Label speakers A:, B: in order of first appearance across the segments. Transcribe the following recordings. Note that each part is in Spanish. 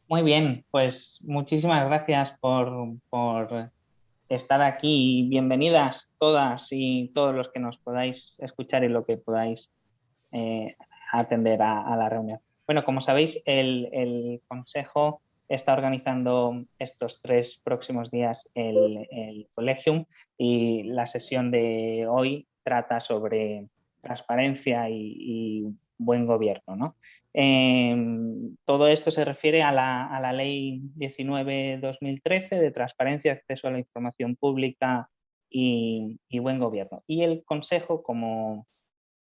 A: Muy bien, pues muchísimas gracias por estar aquí y bienvenidas todas y todos los que nos podáis escuchar y lo que podáis eh, atender a la reunión. Bueno, como sabéis, el Consejo está organizando estos 3 próximos días el Collegium y la sesión de hoy trata sobre transparencia y buen gobierno, ¿no? Todo esto se refiere a la Ley 19/2013 de transparencia, acceso a la información pública y buen gobierno. Y el Consejo, como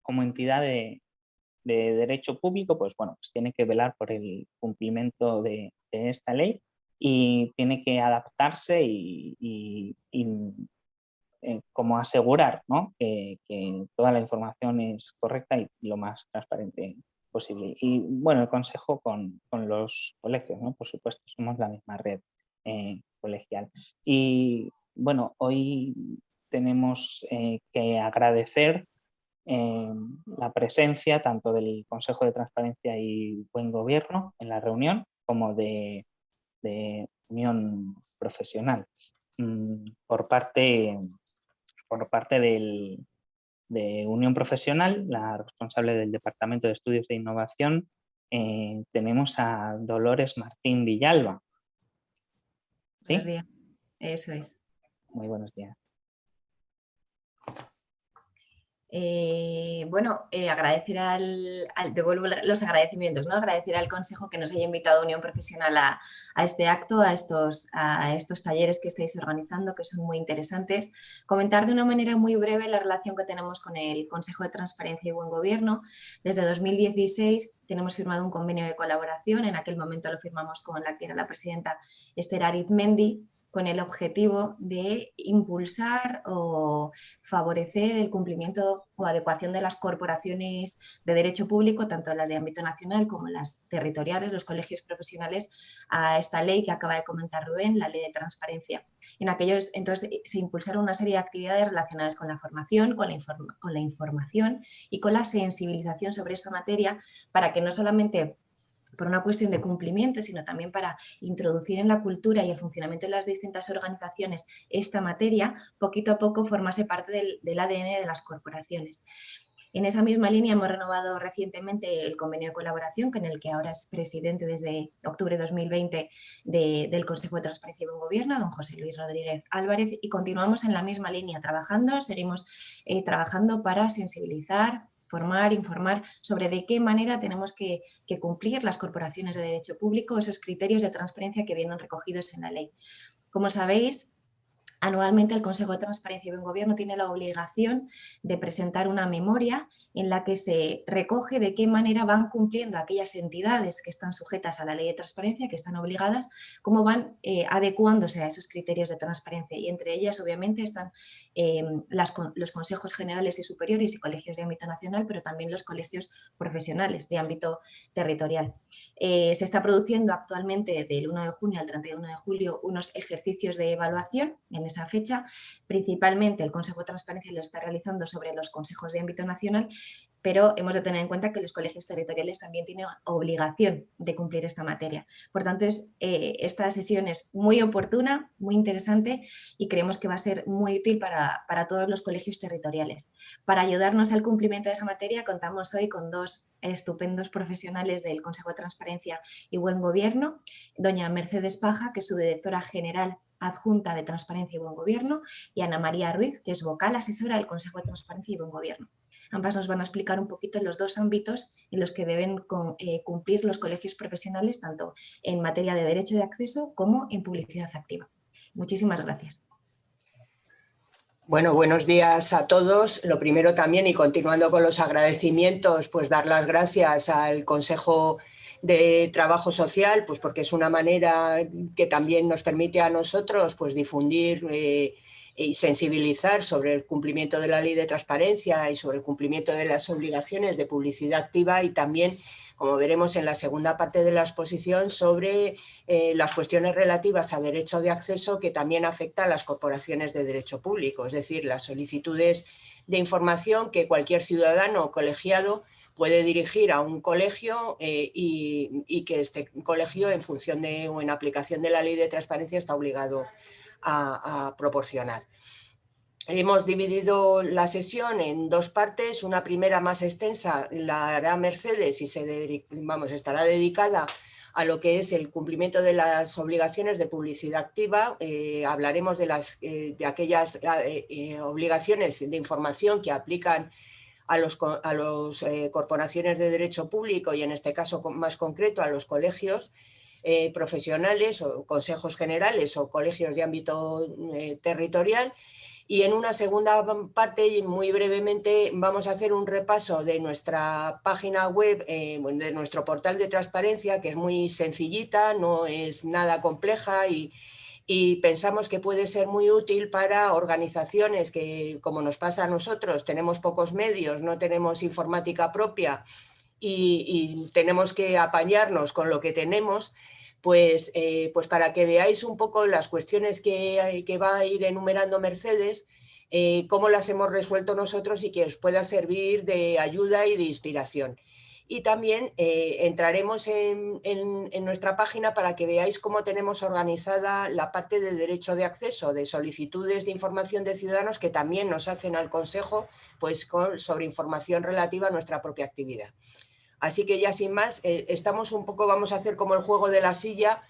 A: entidad de derecho público, pues bueno, pues tiene que velar por el cumplimiento de esta ley y tiene que adaptarse y como asegurar, ¿no? que toda la información es correcta y lo más transparente posible. Y bueno, el consejo con los colegios, ¿no? Por supuesto, somos la misma red colegial. Y bueno, hoy tenemos que agradecer eh, la presencia tanto del Consejo de Transparencia y Buen Gobierno en la reunión como de Unión Profesional. Por parte de Unión Profesional, la responsable del Departamento de Estudios de Innovación, tenemos a Dolores Martín Villalba.
B: Buenos
A: ¿Sí?
B: días, eso es.
A: Muy buenos días.
B: Agradecer devuelvo los agradecimientos, ¿no? Agradecer al Consejo que nos haya invitado a Unión Profesional a este acto, a estos talleres que estáis organizando, que son muy interesantes. Comentar de una manera muy breve la relación que tenemos con el Consejo de Transparencia y Buen Gobierno. Desde 2016 tenemos firmado un convenio de colaboración, en aquel momento lo firmamos con la que era la presidenta Esther Arizmendi, con el objetivo de impulsar o favorecer el cumplimiento o adecuación de las corporaciones de derecho público, tanto las de ámbito nacional como las territoriales, los colegios profesionales, a esta ley que acaba de comentar Rubén, la ley de transparencia. Entonces se impulsaron una serie de actividades relacionadas con la formación, con la información y con la sensibilización sobre esta materia para que no solamente por una cuestión de cumplimiento, sino también para introducir en la cultura y el funcionamiento de las distintas organizaciones esta materia, poquito a poco formase parte del ADN de las corporaciones. En esa misma línea hemos renovado recientemente el convenio de colaboración, en el que ahora es presidente desde octubre de 2020 del Consejo de Transparencia y Buen Gobierno, don José Luis Rodríguez Álvarez, y continuamos en la misma línea seguimos trabajando para sensibilizar, formar, informar sobre de qué manera tenemos que cumplir las corporaciones de derecho público esos criterios de transparencia que vienen recogidos en la ley. Como sabéis, anualmente el Consejo de Transparencia y Buen Gobierno tiene la obligación de presentar una memoria en la que se recoge de qué manera van cumpliendo aquellas entidades que están sujetas a la ley de transparencia, que están obligadas, cómo van adecuándose a esos criterios de transparencia. Y entre ellas, obviamente, están los consejos generales y superiores y colegios de ámbito nacional, pero también los colegios profesionales de ámbito territorial. Se está produciendo actualmente del 1 de junio al 31 de julio unos ejercicios de evaluación en esa fecha. Principalmente el Consejo de Transparencia lo está realizando sobre los consejos de ámbito nacional, pero hemos de tener en cuenta que los colegios territoriales también tienen obligación de cumplir esta materia. Por tanto, esta sesión es muy oportuna, muy interesante y creemos que va a ser muy útil para todos los colegios territoriales. Para ayudarnos al cumplimiento de esa materia, contamos hoy con dos estupendos profesionales del Consejo de Transparencia y Buen Gobierno, doña Mercedes Paja, que es subdirectora general adjunta de Transparencia y Buen Gobierno, y Ana María Ruiz, que es vocal asesora del Consejo de Transparencia y Buen Gobierno. Ambas nos van a explicar un poquito los dos ámbitos en los que deben cumplir los colegios profesionales, tanto en materia de derecho de acceso como en publicidad activa. Muchísimas gracias.
C: Bueno, buenos días a todos. Lo primero también, y continuando con los agradecimientos, pues dar las gracias al Consejo de Trabajo Social, pues porque es una manera que también nos permite a nosotros pues difundir y sensibilizar sobre el cumplimiento de la ley de transparencia y sobre el cumplimiento de las obligaciones de publicidad activa, y también, como veremos en la segunda parte de la exposición, sobre las cuestiones relativas a derecho de acceso, que también afecta a las corporaciones de derecho público, es decir, las solicitudes de información que cualquier ciudadano o colegiado puede dirigir a un colegio y que este colegio, en función de o en aplicación de la ley de transparencia, está obligado a proporcionar. Hemos dividido la sesión en dos partes. Una primera más extensa la hará Mercedes y estará dedicada a lo que es el cumplimiento de las obligaciones de publicidad activa. Hablaremos de aquellas obligaciones de información que aplican a las corporaciones de derecho público y en este caso más concreto a los colegios profesionales o consejos generales o colegios de ámbito territorial. Y en una segunda parte, y muy brevemente, vamos a hacer un repaso de nuestra página web, de nuestro portal de transparencia, que es muy sencillita, no es nada compleja y pensamos que puede ser muy útil para organizaciones que, como nos pasa a nosotros, tenemos pocos medios, no tenemos informática propia y tenemos que apañarnos con lo que tenemos. Pues para que veáis un poco las cuestiones que va a ir enumerando Mercedes, cómo las hemos resuelto nosotros y que os pueda servir de ayuda y de inspiración. Y también entraremos en nuestra página para que veáis cómo tenemos organizada la parte de derecho de acceso, de solicitudes de información de ciudadanos que también nos hacen al Consejo pues, sobre información relativa a nuestra propia actividad. Así que ya sin más, vamos a hacer como el juego de la silla,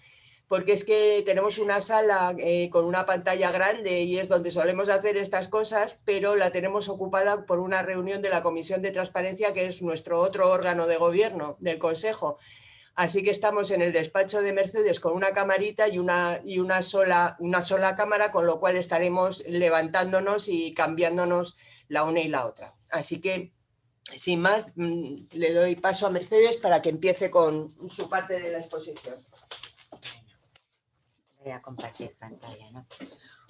C: porque es que tenemos una sala con una pantalla grande y es donde solemos hacer estas cosas, pero la tenemos ocupada por una reunión de la Comisión de Transparencia, que es nuestro otro órgano de gobierno del Consejo. Así que estamos en el despacho de Mercedes con una camarita y una sola cámara, con lo cual estaremos levantándonos y cambiándonos la una y la otra. Así que sin más, le doy paso a Mercedes para que empiece con su parte de la exposición.
D: Voy a compartir pantalla, ¿no?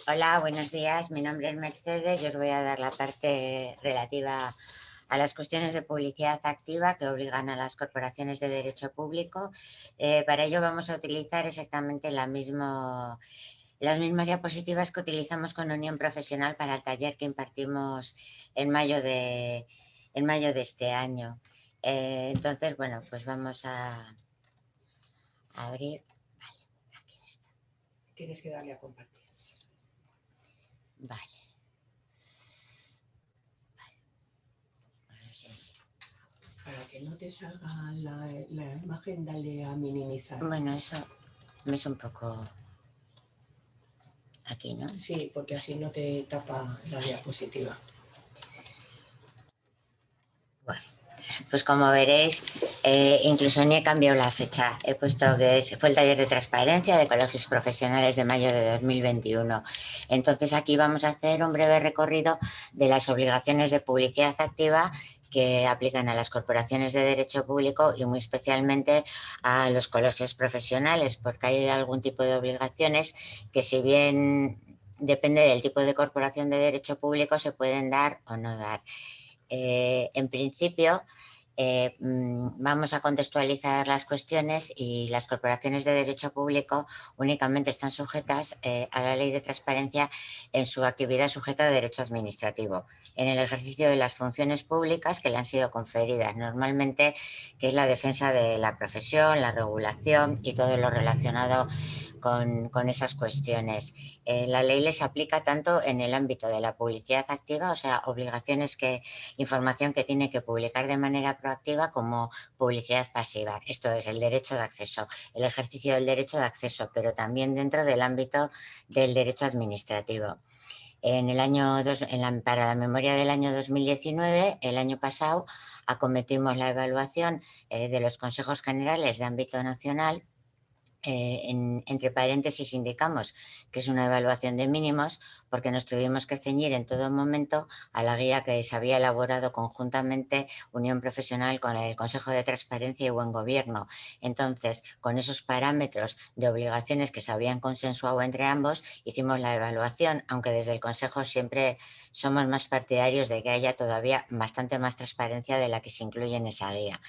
D: Hola, buenos días. Mi nombre es Mercedes. Yo os voy a dar la parte relativa a las cuestiones de publicidad activa que obligan a las corporaciones de derecho público. Para ello vamos a utilizar exactamente las mismas diapositivas que utilizamos con Unión Profesional para el taller que impartimos en mayo de este año. Entonces, bueno, pues vamos a abrir. Vale, aquí está.
C: Tienes que darle a compartir.
D: Vale.
C: Para que no te salga la imagen, dale a minimizar.
D: Bueno, eso me es un poco aquí, ¿no?
C: Sí, porque así no te tapa la diapositiva.
D: Bueno, pues como veréis, incluso ni he cambiado la fecha. He puesto que fue el taller de transparencia de colegios profesionales de mayo de 2021. Entonces aquí vamos a hacer un breve recorrido de las obligaciones de publicidad activa que aplican a las corporaciones de derecho público y muy especialmente a los colegios profesionales, porque hay algún tipo de obligaciones que, si bien depende del tipo de corporación de derecho público, se pueden dar o no dar. En principio, vamos a contextualizar las cuestiones y las corporaciones de derecho público únicamente están sujetas a la ley de transparencia en su actividad sujeta a derecho administrativo, en el ejercicio de las funciones públicas que le han sido conferidas, normalmente que es la defensa de la profesión, la regulación y todo lo relacionado con esas cuestiones. La ley les aplica tanto en el ámbito de la publicidad activa, o sea, información que tiene que publicar de manera proactiva, como publicidad pasiva. Esto es el derecho de acceso, el ejercicio del derecho de acceso, pero también dentro del ámbito del derecho administrativo. Para la memoria del año 2019, el año pasado, acometimos la evaluación de los consejos generales de ámbito nacional. Entre paréntesis indicamos que es una evaluación de mínimos porque nos tuvimos que ceñir en todo momento a la guía que se había elaborado conjuntamente Unión Profesional con el Consejo de Transparencia y Buen Gobierno. Entonces, con esos parámetros de obligaciones que se habían consensuado entre ambos, hicimos la evaluación, aunque desde el Consejo siempre somos más partidarios de que haya todavía bastante más transparencia de la que se incluye en esa guía.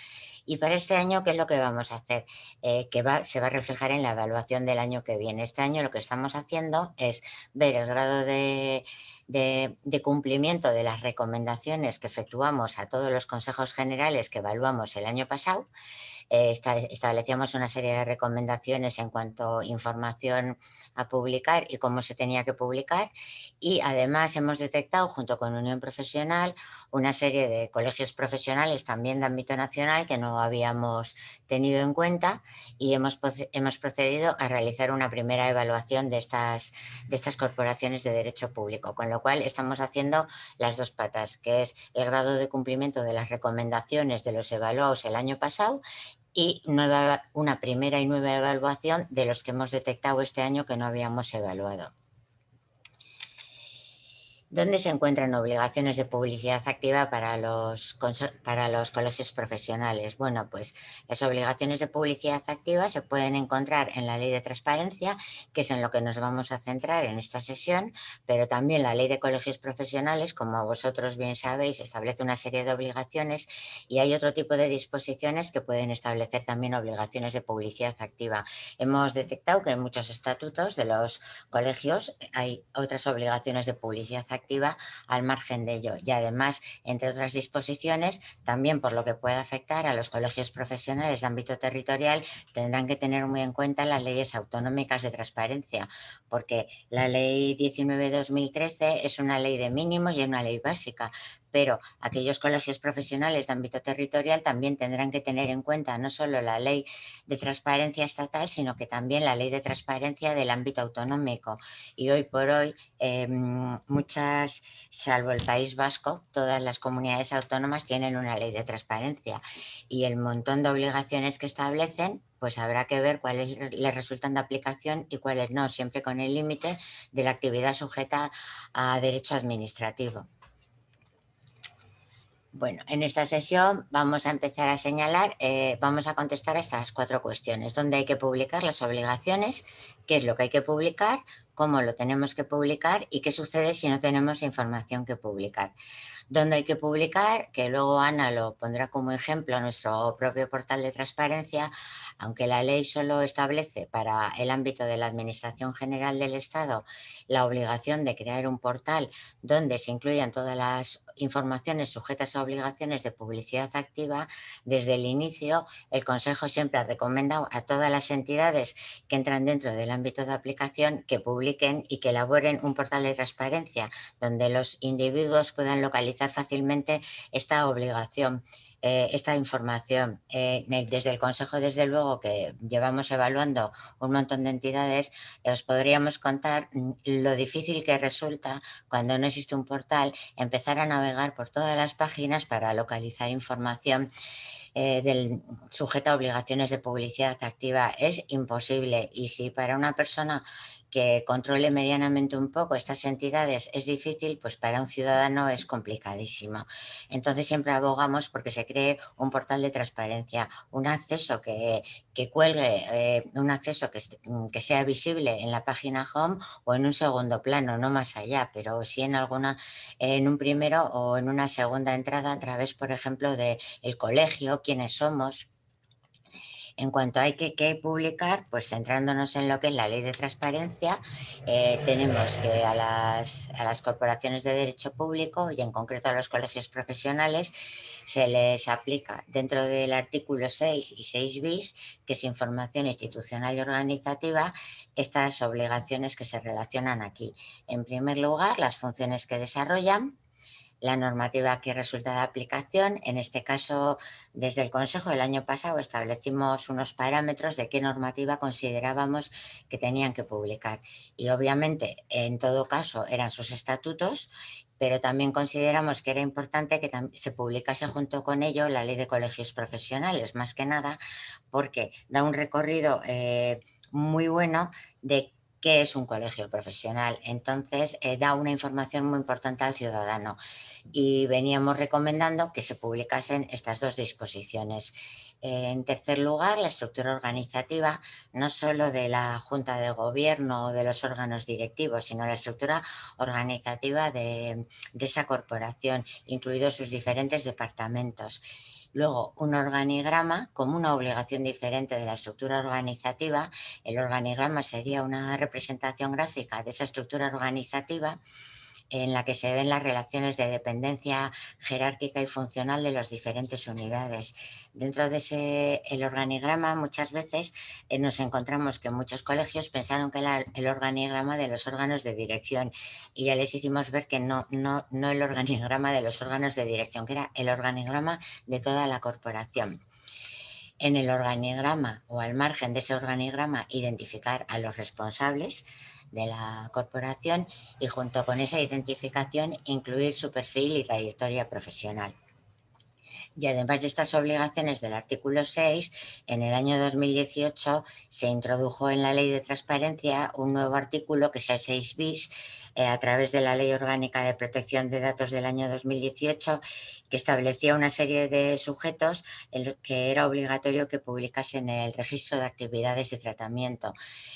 D: Y para este año, ¿qué es lo que vamos a hacer? Se va a reflejar en la evaluación del año que viene. Este año lo que estamos haciendo es ver el grado de de cumplimiento de las recomendaciones que efectuamos a todos los consejos generales que evaluamos el año pasado. Establecíamos una serie de recomendaciones en cuanto a información a publicar y cómo se tenía que publicar, y además hemos detectado junto con Unión Profesional una serie de colegios profesionales también de ámbito nacional que no habíamos tenido en cuenta, y hemos procedido a realizar una primera evaluación de estas corporaciones de derecho público, con lo cual estamos haciendo las dos patas, que es el grado de cumplimiento de las recomendaciones de los evaluados el año pasado y una primera y nueva evaluación de los que hemos detectado este año que no habíamos evaluado. ¿Dónde se encuentran obligaciones de publicidad activa para los colegios profesionales? Bueno, pues las obligaciones de publicidad activa se pueden encontrar en la Ley de Transparencia, que es en lo que nos vamos a centrar en esta sesión, pero también la Ley de Colegios Profesionales, como vosotros bien sabéis, establece una serie de obligaciones, y hay otro tipo de disposiciones que pueden establecer también obligaciones de publicidad activa. Hemos detectado que en muchos estatutos de los colegios hay otras obligaciones de publicidad activa al margen de ello, y además, entre otras disposiciones, también por lo que pueda afectar a los colegios profesionales de ámbito territorial, tendrán que tener muy en cuenta las leyes autonómicas de transparencia, porque la ley 19/2013 es una ley de mínimos y es una ley básica, pero aquellos colegios profesionales de ámbito territorial también tendrán que tener en cuenta no solo la ley de transparencia estatal, sino que también la ley de transparencia del ámbito autonómico. Y hoy por hoy muchas, salvo el País Vasco, todas las comunidades autónomas tienen una ley de transparencia, y el montón de obligaciones que establecen, pues habrá que ver cuáles les resultan de aplicación y cuáles no, siempre con el límite de la actividad sujeta a derecho administrativo. Bueno, en esta sesión vamos a empezar a señalar, vamos a contestar a estas 4 cuestiones: dónde hay que publicar las obligaciones, qué es lo que hay que publicar, cómo lo tenemos que publicar y qué sucede si no tenemos información que publicar. Dónde hay que publicar, que luego Ana lo pondrá como ejemplo en nuestro propio portal de transparencia, aunque la ley solo establece para el ámbito de la Administración General del Estado la obligación de crear un portal donde se incluyan todas las informaciones sujetas a obligaciones de publicidad activa. Desde el inicio, el Consejo siempre ha recomendado a todas las entidades que entran dentro del ámbito de aplicación que publiquen y que elaboren un portal de transparencia donde los individuos puedan localizar fácilmente esta obligación, esta información. Desde el Consejo, desde luego, que llevamos evaluando un montón de entidades, os podríamos contar lo difícil que resulta, cuando no existe un portal, empezar a navegar por todas las páginas para localizar información sujeta a obligaciones de publicidad activa. Es imposible, y si para una persona que controle medianamente un poco estas entidades es difícil, pues para un ciudadano es complicadísimo. Entonces siempre abogamos porque se cree un portal de transparencia, un acceso que cuelgue, un acceso que sea visible en la página home o en un segundo plano, no más allá, pero sí en un primero o en una segunda entrada a través, por ejemplo, del colegio, quiénes somos. En cuanto hay que publicar, pues centrándonos en lo que es la ley de transparencia, tenemos que a las corporaciones de derecho público, y en concreto a los colegios profesionales, se les aplica dentro del artículo 6 y 6 bis, que es información institucional y organizativa, estas obligaciones que se relacionan aquí. En primer lugar, las funciones que desarrollan, la normativa que resulta de aplicación. En este caso, desde el Consejo, el año pasado establecimos unos parámetros de qué normativa considerábamos que tenían que publicar, y obviamente en todo caso eran sus estatutos, pero también consideramos que era importante que se publicase junto con ello la Ley de Colegios Profesionales, más que nada porque da un recorrido muy bueno de qué es un colegio profesional. Entonces da una información muy importante al ciudadano, y veníamos recomendando que se publicasen estas 2 disposiciones. En tercer lugar, la estructura organizativa, no solo de la Junta de Gobierno o de los órganos directivos, sino la estructura organizativa de esa corporación, incluidos sus diferentes departamentos. Luego, un organigrama como una obligación diferente de la estructura organizativa. El organigrama sería una representación gráfica de esa estructura organizativa, en la que se ven las relaciones de dependencia jerárquica y funcional de las diferentes unidades. Dentro de el organigrama, muchas veces nos encontramos que muchos colegios pensaron que era el organigrama de los órganos de dirección, y ya les hicimos ver que no el organigrama de los órganos de dirección, que era el organigrama de toda la corporación. En el organigrama, o al margen de ese organigrama, identificar a los responsables de la corporación, y junto con esa identificación incluir su perfil y trayectoria profesional. Y además de estas obligaciones del artículo 6, en el año 2018 se introdujo en la Ley de Transparencia un nuevo artículo, que es el 6 bis, a través de la Ley Orgánica de Protección de Datos del año 2018, que establecía una serie de sujetos en los que era obligatorio que publicasen el registro de actividades de tratamiento.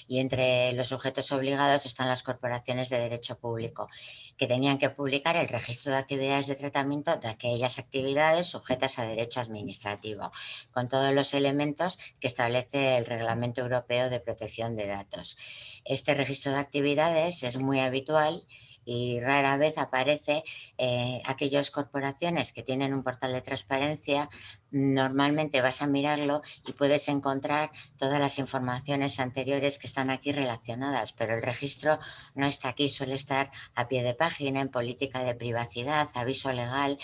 D: Y entre los sujetos obligados están las corporaciones de derecho público, que tenían que publicar el registro de actividades de tratamiento de aquellas actividades sujetas a derecho administrativo, con todos los elementos que establece el Reglamento Europeo de Protección de Datos. Este registro de actividades es muy habitual y rara vez aparece. Aquellas corporaciones que tienen un portal de transparencia, normalmente vas a mirarlo y puedes encontrar todas las informaciones anteriores que están aquí relacionadas, pero el registro no está aquí, suele estar a pie de página, en política de privacidad, aviso legal.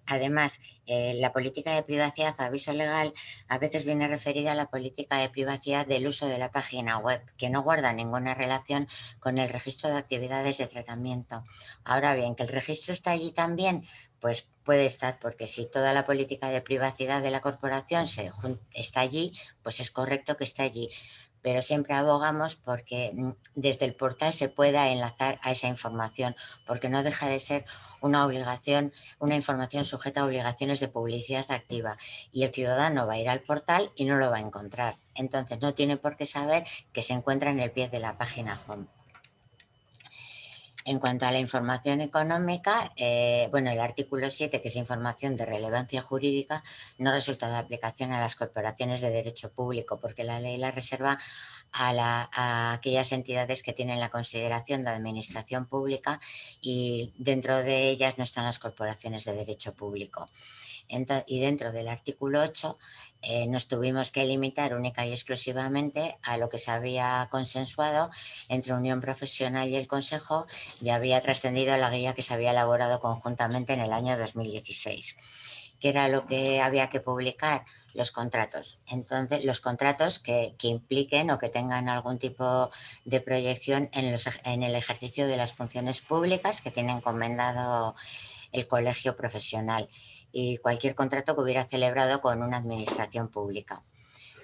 D: Además, la política de privacidad o aviso legal a veces viene referida a la política de privacidad del uso de la página web, que no guarda ninguna relación con el registro de actividades de tratamiento. Ahora bien, que el registro está allí también, pues puede estar, porque si toda la política de privacidad de la corporación está allí, pues es correcto que esté allí. Pero siempre abogamos porque desde el portal se pueda enlazar a esa información, porque no deja de ser una obligación, una información sujeta a obligaciones de publicidad activa, y el ciudadano va a ir al portal y no lo va a encontrar. Entonces no tiene por qué saber que se encuentra en el pie de la página home. En cuanto a la información económica, el artículo 7, que es información de relevancia jurídica, no resulta de aplicación a las corporaciones de derecho público, porque la ley la reserva a aquellas entidades que tienen la consideración de administración pública, y dentro de ellas no están las corporaciones de derecho público. Y dentro del artículo 8 nos tuvimos que limitar única y exclusivamente a lo que se había consensuado entre Unión Profesional y el Consejo, y había trascendido la guía que se había elaborado conjuntamente en el año 2016, que era lo que había que publicar: los contratos. Entonces, los contratos que impliquen o que tengan algún tipo de proyección en el ejercicio de las funciones públicas que tiene encomendado el colegio profesional, y cualquier contrato que hubiera celebrado con una administración pública.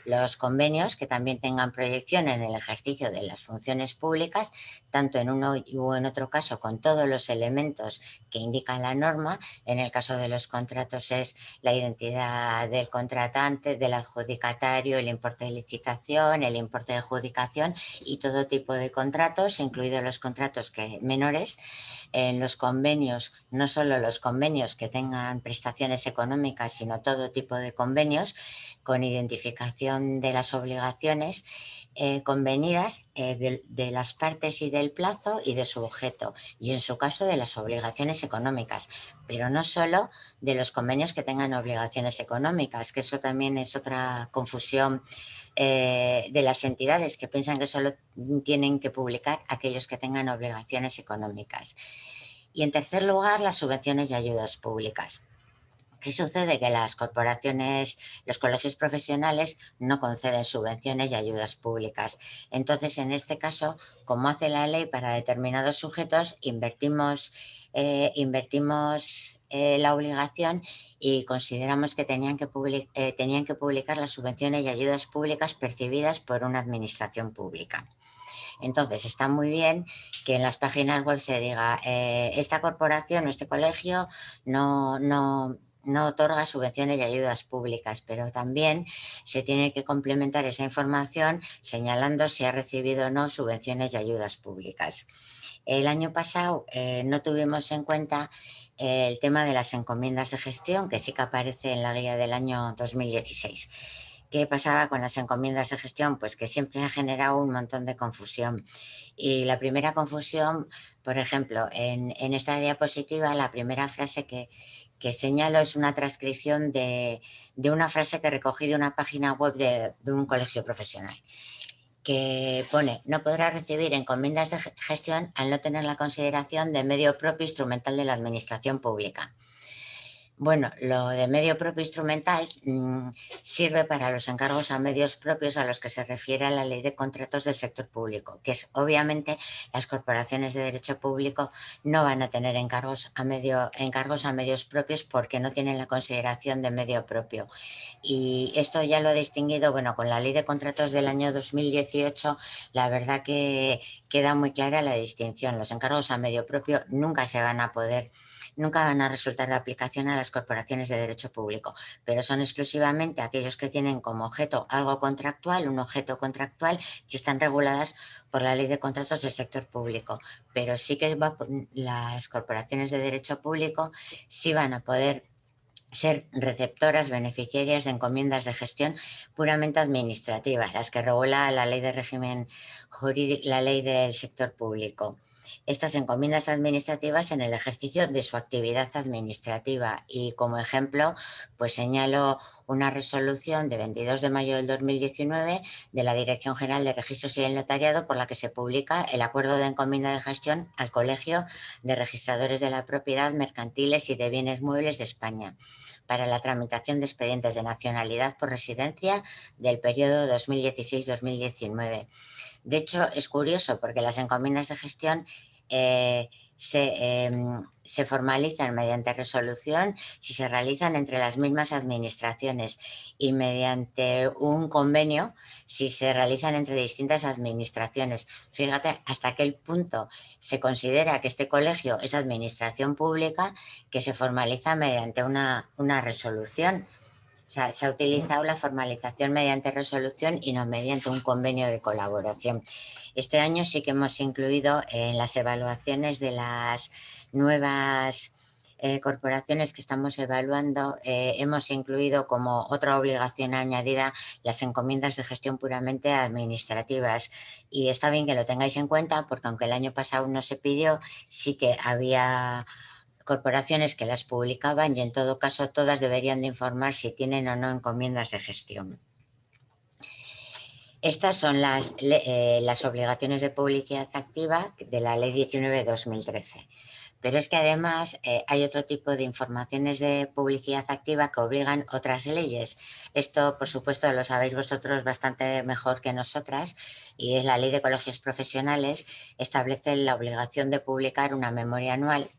D: Los convenios que también tengan proyección en el ejercicio de las funciones públicas, tanto en uno u en otro caso, con todos los elementos que indica la norma. En el caso de los contratos es la identidad del contratante, del adjudicatario, el importe de licitación, el importe de adjudicación y todo tipo de contratos, incluidos los contratos menores. En los convenios, no solo los convenios que tengan prestaciones económicas, sino todo tipo de convenios con identificación de las obligaciones convenidas de las partes y del plazo y de su objeto, y en su caso de las obligaciones económicas, pero no solo de los convenios que tengan obligaciones económicas, que eso también es otra confusión de las entidades, que piensan que solo tienen que publicar aquellos que tengan obligaciones económicas. Y en tercer lugar, las subvenciones y ayudas públicas. ¿Qué sucede? Que las corporaciones, los colegios profesionales no conceden subvenciones y ayudas públicas. Entonces, en este caso, como hace la ley para determinados sujetos, invertimos la obligación y consideramos que tenían que publicar las subvenciones y ayudas públicas percibidas por una administración pública. Entonces, está muy bien que en las páginas web se diga esta corporación o este colegio no otorga subvenciones y ayudas públicas, pero también se tiene que complementar esa información señalando si ha recibido o no subvenciones y ayudas públicas. El año pasado no tuvimos en cuenta el tema de las encomiendas de gestión, que sí que aparece en la guía del año 2016. ¿Qué pasaba con las encomiendas de gestión? Pues que siempre ha generado un montón de confusión. Y la primera confusión, por ejemplo, en esta diapositiva, la primera frase que señalo es una transcripción de una frase que recogí de una página web de un colegio profesional, que pone: no podrá recibir encomiendas de gestión al no tener la consideración de medio propio instrumental de la administración pública. Bueno, lo de medio propio instrumental sirve para los encargos a medios propios a los que se refiere la Ley de Contratos del Sector Público, que es, obviamente, las corporaciones de derecho público no van a tener encargos a medios propios porque no tienen la consideración de medio propio. Y esto ya lo he distinguido, bueno, con la Ley de Contratos del año 2018, la verdad que queda muy clara la distinción. Los encargos a medio propio nunca van a resultar de aplicación a las corporaciones de derecho público, pero son exclusivamente aquellos que tienen como objeto algo contractual, un objeto contractual, que están reguladas por la Ley de Contratos del Sector Público. Pero sí que las corporaciones de derecho público sí van a poder ser receptoras, beneficiarias de encomiendas de gestión puramente administrativas, las que regula la Ley de Régimen Jurídico, la Ley del Sector Público. Estas encomiendas administrativas en el ejercicio de su actividad administrativa, y como ejemplo pues señalo una resolución de 22 de mayo del 2019 de la Dirección General de Registros y el Notariado, por la que se publica el acuerdo de encomienda de gestión al Colegio de Registradores de la Propiedad, Mercantiles y de Bienes Muebles de España para la tramitación de expedientes de nacionalidad por residencia del periodo 2016-2019. De hecho, es curioso porque las encomiendas de gestión se formalizan mediante resolución si se realizan entre las mismas administraciones, y mediante un convenio si se realizan entre distintas administraciones. Fíjate hasta qué punto se considera que este colegio es administración pública, que se formaliza mediante una resolución. O sea, se ha utilizado la formalización mediante resolución y no mediante un convenio de colaboración. Este año sí que hemos incluido en las evaluaciones de las nuevas corporaciones que estamos evaluando, hemos incluido como otra obligación añadida las encomiendas de gestión puramente administrativas. Y está bien que lo tengáis en cuenta, porque aunque el año pasado no se pidió, sí que había corporaciones que las publicaban, y en todo caso todas deberían de informar si tienen o no encomiendas de gestión. Estas son las obligaciones de publicidad activa de la Ley 19/2013. Pero es que además hay otro tipo de informaciones de publicidad activa que obligan otras leyes. Esto, por supuesto, lo sabéis vosotros bastante mejor que nosotras, y es la Ley de Colegios Profesionales. Establece la obligación de publicar una memoria anual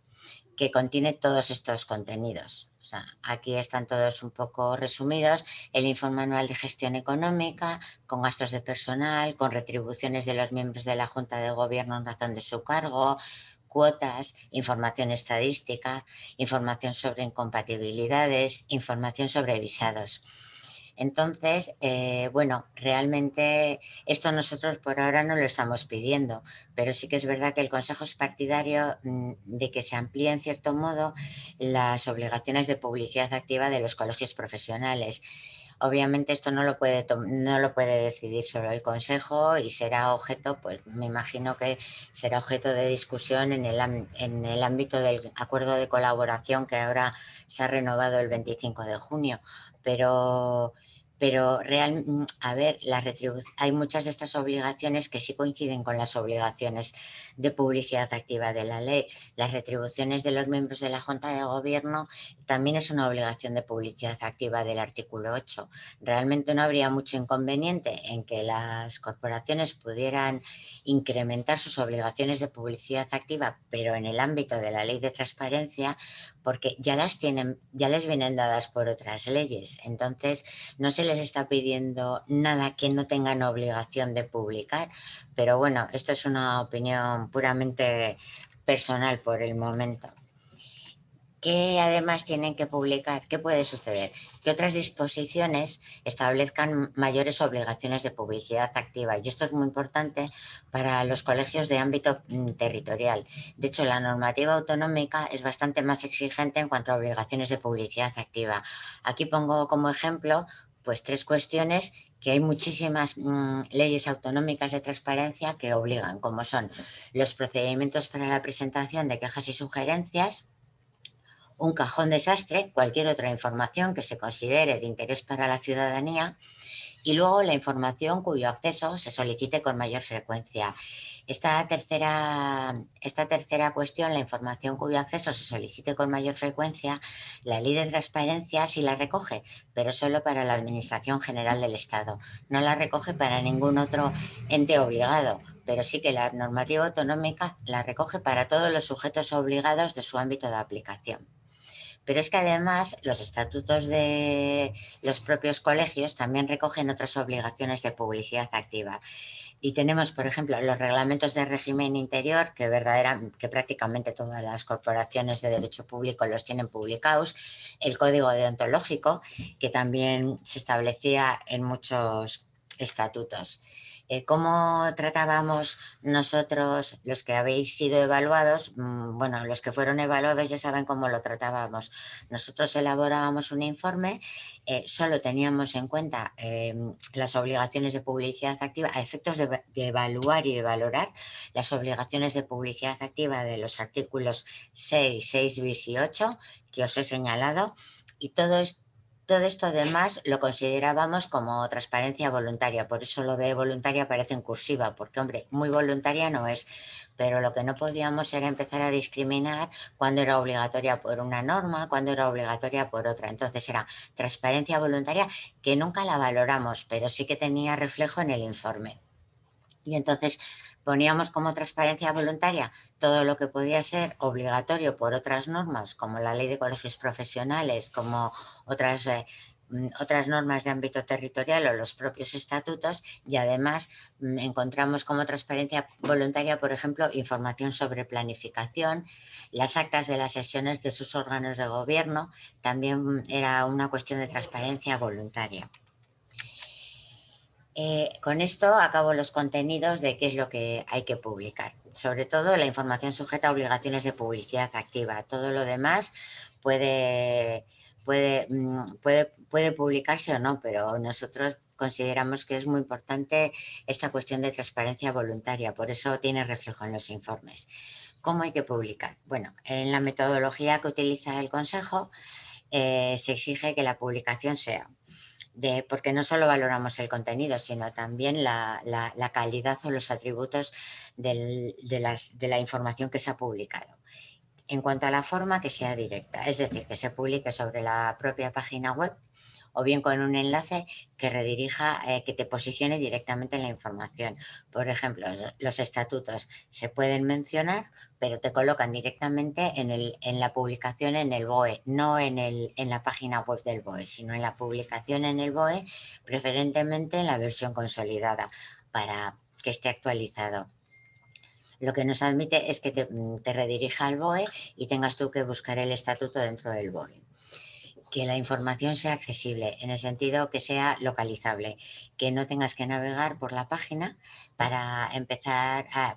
D: que contiene todos estos contenidos. O sea, aquí están todos un poco resumidos: el informe anual de gestión económica, con gastos de personal, con retribuciones de los miembros de la Junta de Gobierno en razón de su cargo, cuotas, información estadística, información sobre incompatibilidades, información sobre visados. Entonces, bueno, realmente esto nosotros por ahora no lo estamos pidiendo, pero sí que es verdad que el Consejo es partidario de que se amplíe en cierto modo las obligaciones de publicidad activa de los colegios profesionales. Obviamente esto no lo puede decidir solo el Consejo, y será objeto, pues me imagino que será objeto de discusión en el ámbito del acuerdo de colaboración que ahora se ha renovado el 25 de junio. Pero a ver, hay muchas de estas obligaciones que sí coinciden con las obligaciones de publicidad activa de la ley. Las retribuciones de los miembros de la Junta de Gobierno también es una obligación de publicidad activa del artículo 8. Realmente no habría mucho inconveniente en que las corporaciones pudieran incrementar sus obligaciones de publicidad activa, pero en el ámbito de la Ley de Transparencia, porque ya les vienen dadas por otras leyes. Entonces, no se les está pidiendo nada que no tengan obligación de publicar. Pero bueno, esto es una opinión puramente personal por el momento. ¿Qué además tienen que publicar? ¿Qué puede suceder? Que otras disposiciones establezcan mayores obligaciones de publicidad activa, y esto es muy importante para los colegios de ámbito territorial. De hecho, la normativa autonómica es bastante más exigente en cuanto a obligaciones de publicidad activa. Aquí pongo como ejemplo pues 3 cuestiones que hay muchísimas leyes autonómicas de transparencia que obligan, como son los procedimientos para la presentación de quejas y sugerencias, un cajón desastre, cualquier otra información que se considere de interés para la ciudadanía, y luego la información cuyo acceso se solicite con mayor frecuencia. Esta tercera cuestión, la información cuyo acceso se solicite con mayor frecuencia, la Ley de Transparencia sí la recoge, pero solo para la Administración General del Estado. No la recoge para ningún otro ente obligado, pero sí que la normativa autonómica la recoge para todos los sujetos obligados de su ámbito de aplicación. Pero es que además los estatutos de los propios colegios también recogen otras obligaciones de publicidad activa. Y tenemos, por ejemplo, los reglamentos de régimen interior, que prácticamente todas las corporaciones de derecho público los tienen publicados, el código deontológico, que también se establecía en muchos estatutos. ¿Cómo tratábamos nosotros, los que habéis sido evaluados? Bueno, los que fueron evaluados ya saben cómo lo tratábamos. Nosotros elaborábamos un informe, solo teníamos en cuenta las obligaciones de publicidad activa a efectos de evaluar y de valorar las obligaciones de publicidad activa de los artículos 6, 6 bis y 8 que os he señalado, y todo esto además lo considerábamos como transparencia voluntaria, por eso lo de voluntaria aparece en cursiva, porque hombre, muy voluntaria no es, pero lo que no podíamos era empezar a discriminar cuando era obligatoria por una norma, cuando era obligatoria por otra. Entonces era transparencia voluntaria, que nunca la valoramos, pero sí que tenía reflejo en el informe. Y entonces poníamos como transparencia voluntaria todo lo que podía ser obligatorio por otras normas, como la Ley de Colegios Profesionales, como otras normas de ámbito territorial o los propios estatutos, y además encontramos como transparencia voluntaria, por ejemplo, información sobre planificación, las actas de las sesiones de sus órganos de gobierno, también era una cuestión de transparencia voluntaria. Con esto acabo los contenidos de qué es lo que hay que publicar. Sobre todo la información sujeta a obligaciones de publicidad activa. Todo lo demás puede publicarse o no, pero nosotros consideramos que es muy importante esta cuestión de transparencia voluntaria, por eso tiene reflejo en los informes. ¿Cómo hay que publicar? Bueno, en la metodología que utiliza el Consejo se exige que la publicación sea porque no solo valoramos el contenido, sino también la calidad o los atributos de la información que se ha publicado. En cuanto a la forma, que sea directa, es decir, que se publique sobre la propia página web o bien con un enlace que redirija, que te posicione directamente en la información. Por ejemplo, los estatutos se pueden mencionar, pero te colocan directamente en la publicación en el BOE, no en la página web del BOE, sino en la publicación en el BOE, preferentemente en la versión consolidada, para que esté actualizado. Lo que nos admite es que te redirija al BOE y tengas tú que buscar el estatuto dentro del BOE. Que la información sea accesible, en el sentido que sea localizable, que no tengas que navegar por la página para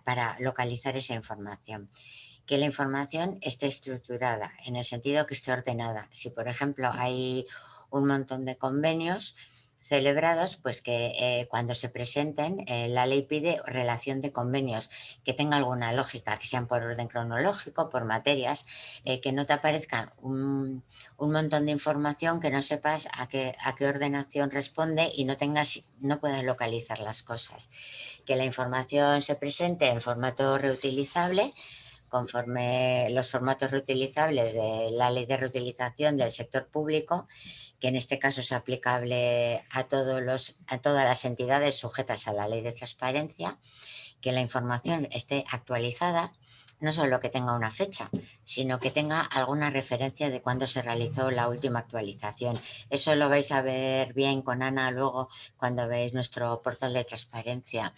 D: para localizar esa información. Que la información esté estructurada, en el sentido que esté ordenada. Si, por ejemplo, hay un montón de convenios celebrados, pues que cuando se presenten, la ley pide relación de convenios, que tenga alguna lógica, que sean por orden cronológico, por materias, que no te aparezca un montón de información que no sepas a qué ordenación responde y no puedas localizar las cosas. Que la información se presente en formato reutilizable, conforme los formatos reutilizables de la Ley de Reutilización del Sector Público, que en este caso es aplicable a todas las entidades sujetas a la Ley de Transparencia. Que la información esté actualizada, no solo que tenga una fecha, sino que tenga alguna referencia de cuándo se realizó la última actualización. Eso lo vais a ver bien con Ana luego cuando veáis nuestro portal de transparencia,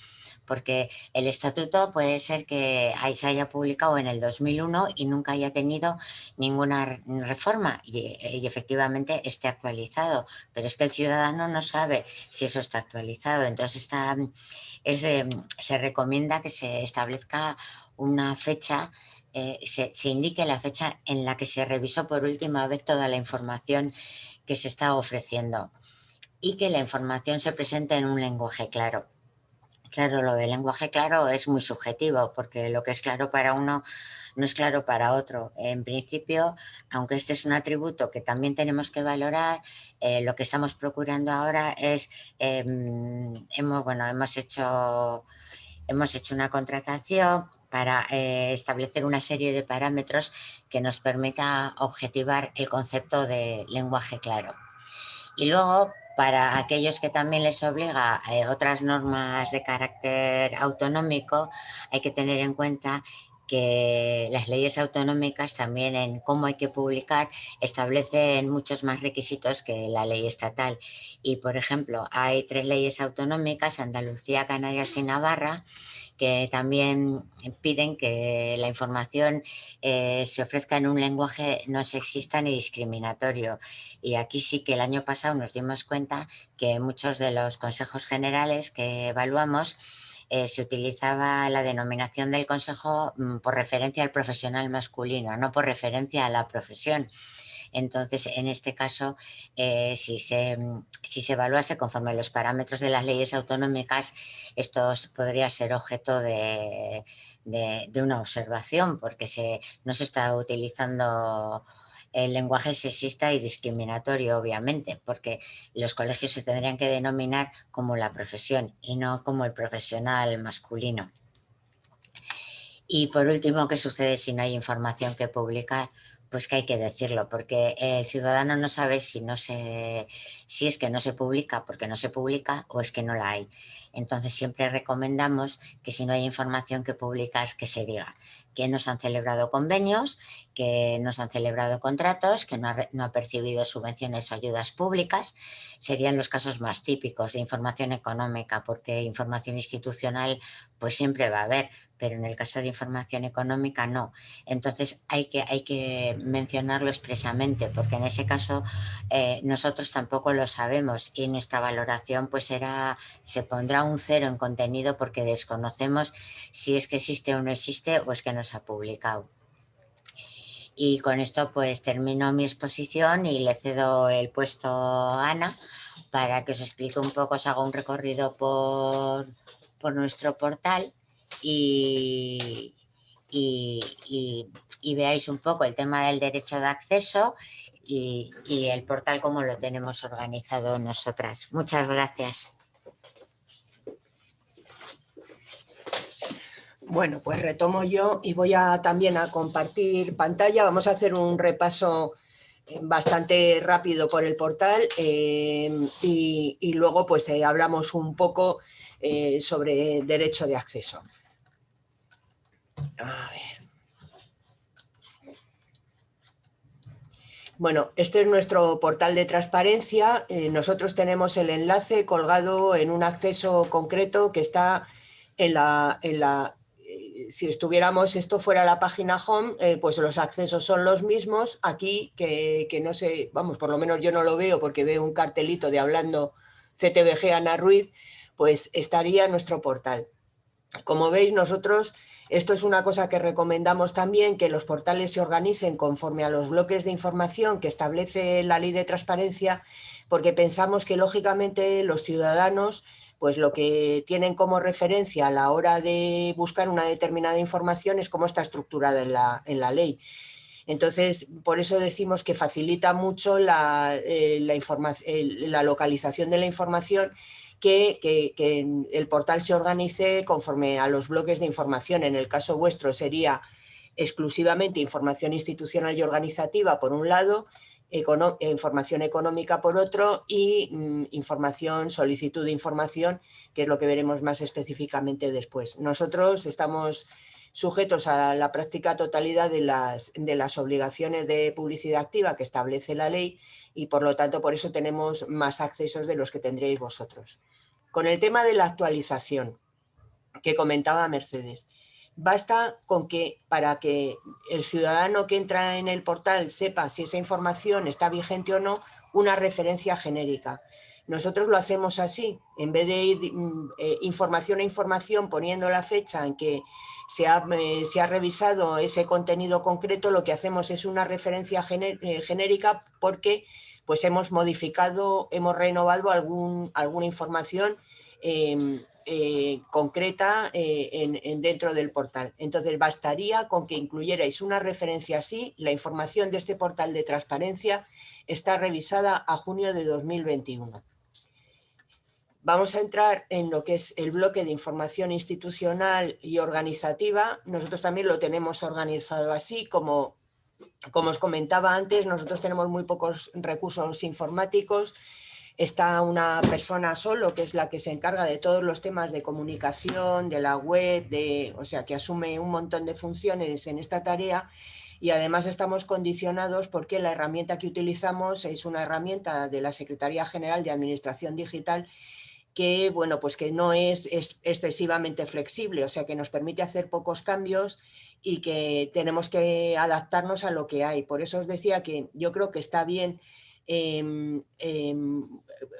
D: porque el estatuto puede ser que se haya publicado en el 2001 y nunca haya tenido ninguna reforma y efectivamente esté actualizado, pero es que el ciudadano no sabe si eso está actualizado, entonces se recomienda que se establezca una fecha, se indique la fecha en la que se revisó por última vez toda la información que se está ofreciendo. y que la información se presente en un lenguaje claro. Claro, lo del lenguaje claro es muy subjetivo, porque lo que es claro para uno no es claro para otro. En principio, aunque este es un atributo que también tenemos que valorar, lo que estamos procurando ahora es, hemos hecho una contratación para establecer una serie de parámetros que nos permita objetivar el concepto de lenguaje claro. Y luego, para aquellos que también les obliga otras normas de carácter autonómico, hay que tener en cuenta que las leyes autonómicas también en cómo hay que publicar establecen muchos más requisitos que la ley estatal. Y, por ejemplo, hay 3 leyes autonómicas, Andalucía, Canarias y Navarra, que también piden que la información se ofrezca en un lenguaje no sexista ni discriminatorio. Y aquí sí que el año pasado nos dimos cuenta que en muchos de los consejos generales que evaluamos se utilizaba la denominación del consejo por referencia al profesional masculino, no por referencia a la profesión. Entonces, en este caso, si se evaluase conforme los parámetros de las leyes autonómicas, esto podría ser objeto de una observación, porque no se está utilizando el lenguaje sexista y discriminatorio, obviamente, porque los colegios se tendrían que denominar como la profesión y no como el profesional masculino. Y por último, ¿qué sucede si no hay información que publicar? Pues que hay que decirlo, porque el ciudadano no sabe si es que no se publica porque no se publica o es que no la hay. Entonces siempre recomendamos que si no hay información que publicar, que se diga que no se han celebrado convenios, que no se han celebrado contratos, que no ha percibido subvenciones o ayudas públicas. Serían los casos más típicos de información económica, porque información institucional pues siempre va a haber, pero en el caso de información económica no. Entonces hay que mencionarlo expresamente, porque en ese caso nosotros tampoco lo sabemos y nuestra valoración pues se pondrá un 0 en contenido porque desconocemos si es que existe o no existe o es que no se ha publicado. Y con esto pues termino mi exposición y le cedo el puesto a Ana para que os explique un poco, os haga un recorrido por nuestro portal y veáis un poco el tema del derecho de acceso y el portal como lo tenemos organizado nosotras. Muchas gracias.
C: Bueno, pues retomo yo y voy también a compartir pantalla. Vamos a hacer un repaso bastante rápido por el portal y luego pues hablamos un poco sobre derecho de acceso. A ver. Bueno, este es nuestro portal de transparencia. Nosotros tenemos el enlace colgado en un acceso concreto que está si estuviéramos, esto fuera la página home, pues los accesos son los mismos. Aquí, que no sé, vamos, por lo menos yo no lo veo porque veo un cartelito de hablando CTBG Ana Ruiz, pues estaría nuestro portal. Como veis, nosotros, esto es una cosa que recomendamos también, que los portales se organicen conforme a los bloques de información que establece la Ley de Transparencia, porque pensamos que, lógicamente, los ciudadanos, pues lo que tienen como referencia a la hora de buscar una determinada información es cómo está estructurada en la ley. Entonces, por eso decimos que facilita mucho la localización de la información, que el portal se organice conforme a los bloques de información. En el caso vuestro sería exclusivamente información institucional y organizativa por un lado, información económica por otro y solicitud de información, que es lo que veremos más específicamente después. Nosotros estamos sujetos a la práctica totalidad de las obligaciones de publicidad activa que establece la ley y por lo tanto por eso tenemos más accesos de los que tendréis vosotros. Con el tema de la actualización que comentaba Mercedes, basta con que para que el ciudadano que entra en el portal sepa si esa información está vigente o no, una referencia genérica. Nosotros lo hacemos así, en vez de ir información a información poniendo la fecha en que se ha revisado ese contenido concreto, lo que hacemos es una referencia genérica porque pues hemos modificado, hemos renovado alguna información concreta dentro del portal. Entonces bastaría con que incluyerais una referencia así. La información de este portal de transparencia está revisada a junio de 2021. Vamos a entrar en lo que es el bloque de información institucional y organizativa. Nosotros también lo tenemos organizado así, como os comentaba antes, nosotros tenemos muy pocos recursos informáticos. Está una persona solo, que es la que se encarga de todos los temas de comunicación, de la web, o sea, que asume un montón de funciones en esta tarea, y además estamos condicionados porque la herramienta que utilizamos es una herramienta de la Secretaría General de Administración Digital que, bueno, pues que no es excesivamente flexible, o sea, que nos permite hacer pocos cambios y que tenemos que adaptarnos a lo que hay. Por eso os decía que yo creo que está bien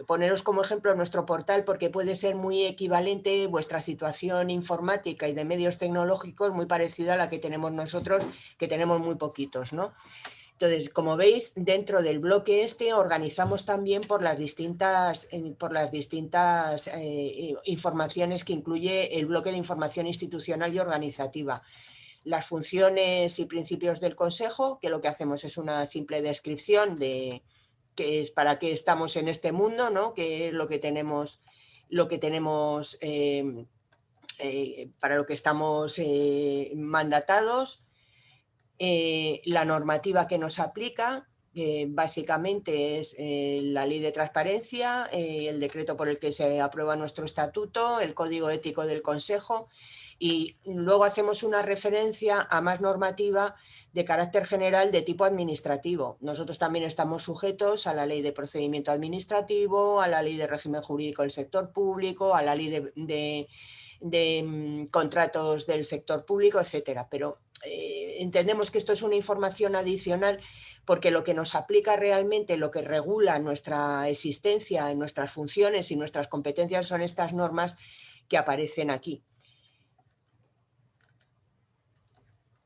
C: poneros como ejemplo nuestro portal, porque puede ser muy equivalente vuestra situación informática y de medios tecnológicos, muy parecida a la que tenemos nosotros, que tenemos muy poquitos, ¿no? Entonces, como veis, dentro del bloque organizamos también por las distintas informaciones que incluye el bloque de información institucional y organizativa. Las funciones y principios del Consejo, que lo que hacemos es una simple descripción de qué es, para qué estamos en este mundo, ¿no? Qué es lo que tenemos para lo que estamos mandatados. La normativa que nos aplica, básicamente es la ley de transparencia, el decreto por el que se aprueba nuestro estatuto, el código ético del Consejo, y luego hacemos una referencia a más normativa de carácter general de tipo administrativo. Nosotros también estamos sujetos a la ley de procedimiento administrativo, a la ley de régimen jurídico del sector público, a la ley de contratos del sector público, etcétera. Pero entendemos que esto es una información adicional porque lo que nos aplica realmente, lo que regula nuestra existencia, nuestras funciones y nuestras competencias son estas normas que aparecen aquí.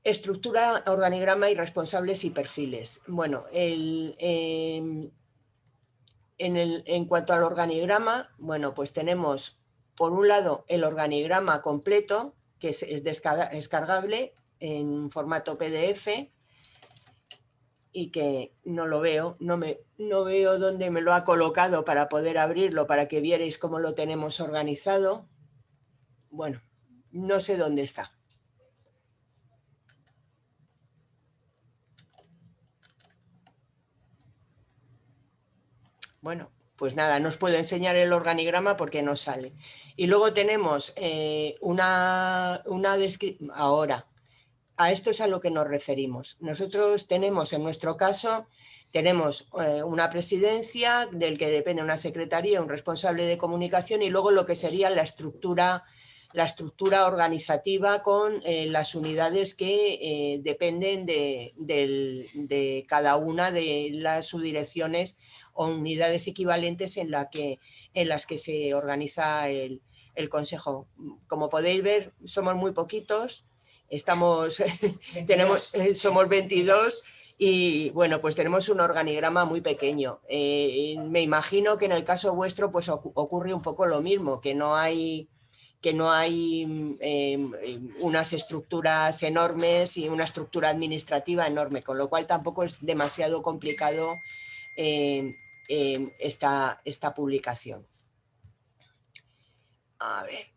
C: Estructura, organigrama y responsables y perfiles. Bueno, en cuanto al organigrama, bueno, pues tenemos por un lado el organigrama completo, que es descargable en formato PDF y que no lo veo, no veo dónde me lo ha colocado para poder abrirlo, para que vierais cómo lo tenemos organizado. Bueno, no sé dónde está. Bueno, pues nada, no os puedo enseñar el organigrama porque no sale. Y luego tenemos una descripción. Ahora, a esto es a lo que nos referimos. Nosotros tenemos, en nuestro caso, tenemos una presidencia del que depende una secretaría, un responsable de comunicación y luego lo que sería la estructura organizativa con las unidades que dependen de cada una de las subdirecciones o unidades equivalentes en las que se organiza el Consejo. Como podéis ver, somos muy poquitos, somos 22 y bueno, pues tenemos un organigrama muy pequeño. Me imagino que en el caso vuestro pues ocurre un poco lo mismo, que no hay unas estructuras enormes y una estructura administrativa enorme, con lo cual tampoco es demasiado complicado esta publicación. A ver.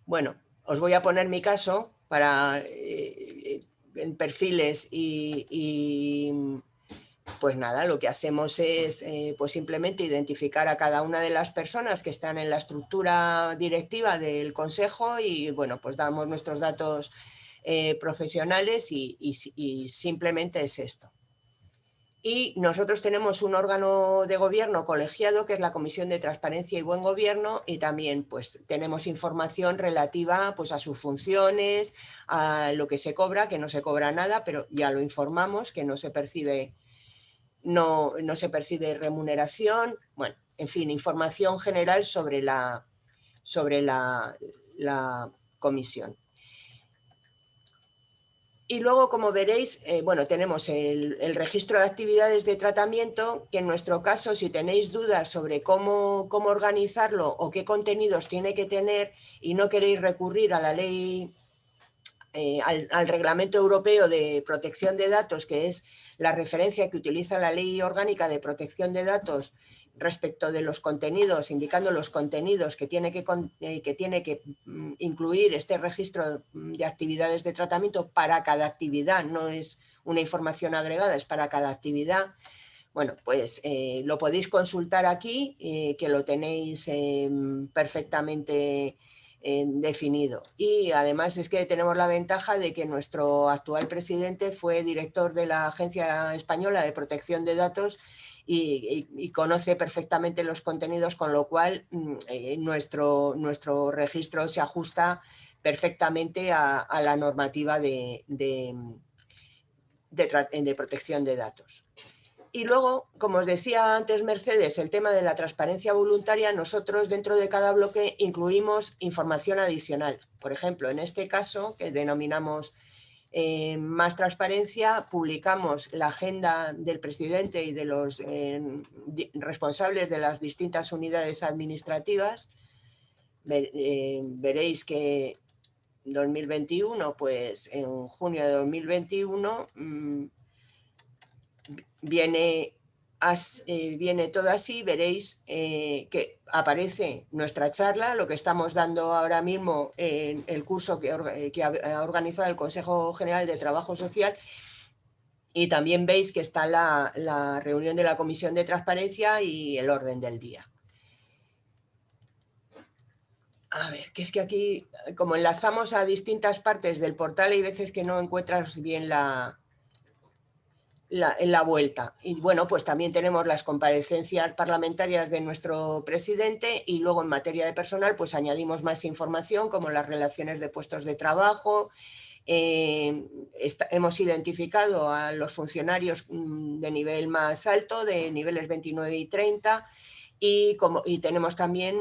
C: Bueno, os voy a poner mi caso para en perfiles y pues nada, lo que hacemos es pues simplemente identificar a cada una de las personas que están en la estructura directiva del Consejo y bueno, pues damos nuestros datos profesionales y simplemente es esto. Y nosotros tenemos un órgano de gobierno colegiado que es la Comisión de Transparencia y Buen Gobierno y también pues tenemos información relativa pues a sus funciones, a lo que se cobra, que no se cobra nada, pero ya lo informamos, que no se percibe remuneración, bueno, en fin, información general sobre la comisión. Y luego, como veréis, bueno, tenemos el registro de actividades de tratamiento, que en nuestro caso, si tenéis dudas sobre cómo organizarlo o qué contenidos tiene que tener y no queréis recurrir a la ley, al Reglamento Europeo de Protección de Datos, que es la referencia que utiliza la Ley Orgánica de Protección de Datos respecto de los contenidos, indicando los contenidos que tiene que incluir este registro de actividades de tratamiento para cada actividad, no es una información agregada, es para cada actividad. Bueno, pues lo podéis consultar aquí, que lo tenéis perfectamente definido. Y además es que tenemos la ventaja de que nuestro actual presidente fue director de la Agencia Española de Protección de Datos y conoce perfectamente los contenidos, con lo cual nuestro registro se ajusta perfectamente a la normativa de protección de datos. Y luego, como os decía antes Mercedes, el tema de la transparencia voluntaria, nosotros dentro de cada bloque incluimos información adicional. Por ejemplo, en este caso, que denominamos más transparencia, publicamos la agenda del presidente y de los responsables de las distintas unidades administrativas. Veréis que 2021, pues en junio de 2021 viene todo así. Veréis que aparece nuestra charla, lo que estamos dando ahora mismo en el curso que ha organizado el Consejo General de Trabajo Social, y también veis que está la reunión de la Comisión de Transparencia y el orden del día. A ver, que es que aquí, como enlazamos a distintas partes del portal, hay veces que no encuentras bien en la vuelta. Y bueno, pues también tenemos las comparecencias parlamentarias de nuestro presidente, y luego en materia de personal pues añadimos más información, como las relaciones de puestos de trabajo. Hemos identificado a los funcionarios de nivel más alto, de niveles 29 y 30, y tenemos también,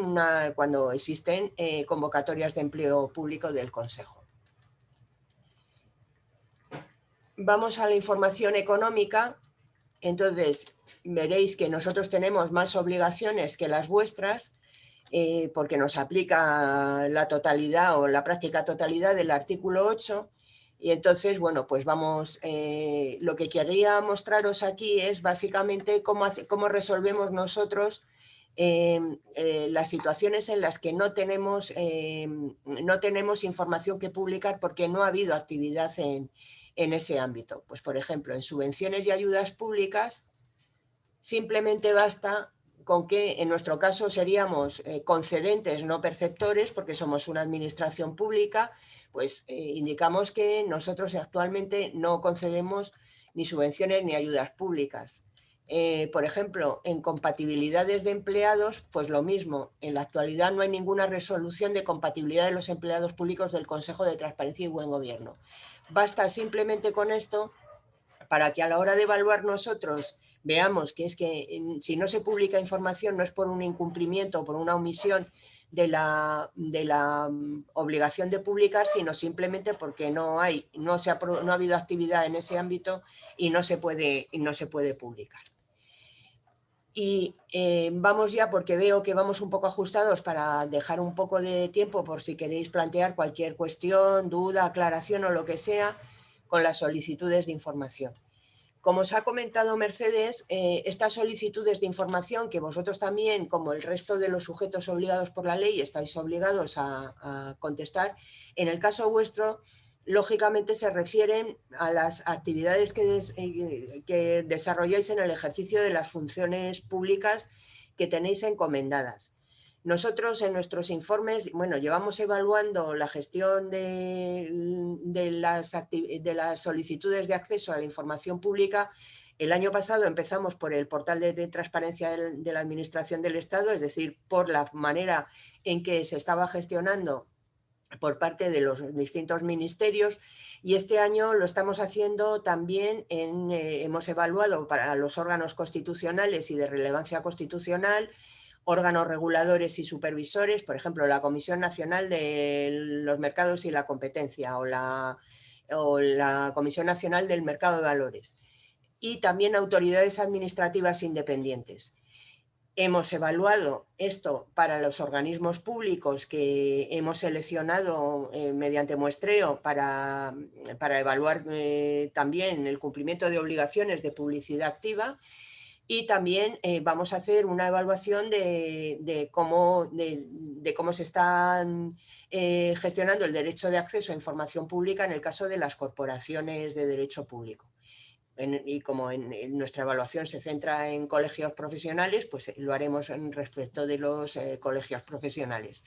C: cuando existen, convocatorias de empleo público del Consejo. Vamos a la información económica. Entonces, veréis que nosotros tenemos más obligaciones que las vuestras, porque nos aplica la totalidad o la práctica totalidad del artículo 8. Y entonces, bueno, pues vamos, lo que querría mostraros aquí es básicamente cómo resolvemos nosotros las situaciones en las que no tenemos información que publicar porque no ha habido actividad en ese ámbito. Pues, por ejemplo, en subvenciones y ayudas públicas, simplemente basta con que, en nuestro caso, seríamos concedentes, no perceptores, porque somos una administración pública, pues indicamos que nosotros actualmente no concedemos ni subvenciones ni ayudas públicas. Por ejemplo, en compatibilidades de empleados, pues lo mismo. En la actualidad no hay ninguna resolución de compatibilidad de los empleados públicos del Consejo de Transparencia y Buen Gobierno. Basta simplemente con esto para que a la hora de evaluar nosotros veamos que es que si no se publica información no es por un incumplimiento o por una omisión de la obligación de publicar, sino simplemente porque no ha habido actividad en ese ámbito y no se puede publicar. Y vamos ya, porque veo que vamos un poco ajustados, para dejar un poco de tiempo por si queréis plantear cualquier cuestión, duda, aclaración o lo que sea, con las solicitudes de información. Como os ha comentado Mercedes, estas solicitudes de información, que vosotros también, como el resto de los sujetos obligados por la ley, estáis obligados a contestar, en el caso vuestro, lógicamente se refieren a las actividades que desarrolláis en el ejercicio de las funciones públicas que tenéis encomendadas. Nosotros en nuestros informes, bueno, llevamos evaluando la gestión de las solicitudes de acceso a la información pública. El año pasado empezamos por el portal de transparencia de la Administración del Estado, es decir, por la manera en que se estaba gestionando por parte de los distintos ministerios, y este año lo estamos haciendo también hemos evaluado para los órganos constitucionales y de relevancia constitucional, órganos reguladores y supervisores, por ejemplo, la Comisión Nacional de los Mercados y la Competencia, o o la Comisión Nacional del Mercado de Valores, y también autoridades administrativas independientes. Hemos evaluado esto para los organismos públicos que hemos seleccionado mediante muestreo para evaluar también el cumplimiento de obligaciones de publicidad activa, y también vamos a hacer una evaluación de cómo se está gestionando el derecho de acceso a información pública en el caso de las corporaciones de derecho público. Y como en nuestra evaluación se centra en colegios profesionales, pues lo haremos respecto de los colegios profesionales.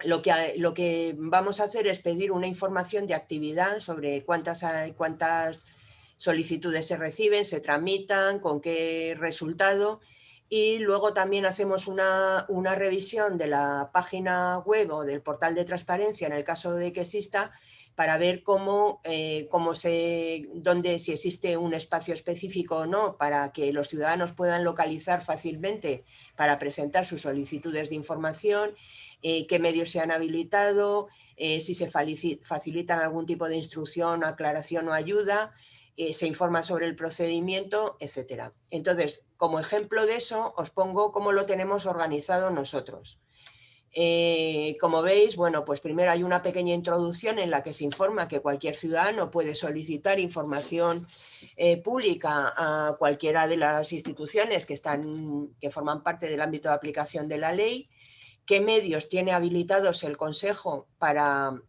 C: Lo que vamos a hacer es pedir una información de actividad sobre cuántas solicitudes se reciben, se tramitan, con qué resultado, y luego también hacemos una revisión de la página web o del portal de transparencia en el caso de que exista, para ver si existe un espacio específico o no para que los ciudadanos puedan localizar fácilmente para presentar sus solicitudes de información, qué medios se han habilitado, si se facilitan algún tipo de instrucción, aclaración o ayuda, se informa sobre el procedimiento, etc. Entonces, como ejemplo de eso, os pongo cómo lo tenemos organizado nosotros. Como veis, bueno, pues primero hay una pequeña introducción en la que se informa que cualquier ciudadano puede solicitar información pública a cualquiera de las instituciones que forman parte del ámbito de aplicación de la ley, qué medios tiene habilitados el Consejo para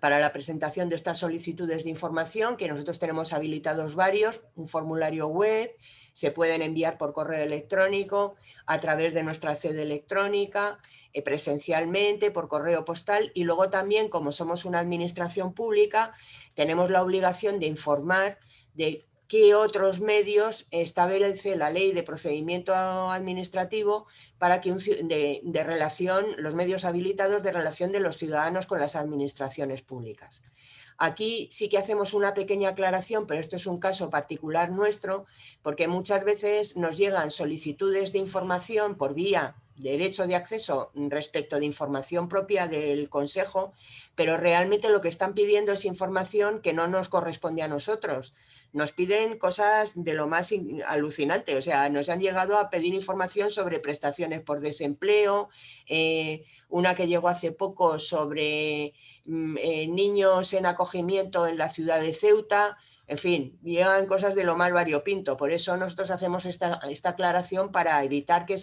C: la presentación de estas solicitudes de información, que nosotros tenemos habilitados varios, un formulario web, se pueden enviar por correo electrónico, a través de nuestra sede electrónica, presencialmente, por correo postal, y luego también, como somos una administración pública, tenemos la obligación de informar de qué otros medios establece la ley de procedimiento administrativo para que de relación, los medios habilitados de relación de los ciudadanos con las administraciones públicas. Aquí sí que hacemos una pequeña aclaración, pero esto es un caso particular nuestro, porque muchas veces nos llegan solicitudes de información por vía derecho de acceso respecto de información propia del Consejo, pero realmente lo que están pidiendo es información que no nos corresponde a nosotros. Nos piden cosas de lo más alucinante, o sea, nos han llegado a pedir información sobre prestaciones por desempleo, una que llegó hace poco sobre niños en acogimiento en la ciudad de Ceuta. En fin, llegan cosas de lo más variopinto. Por eso nosotros hacemos esta aclaración, para evitar que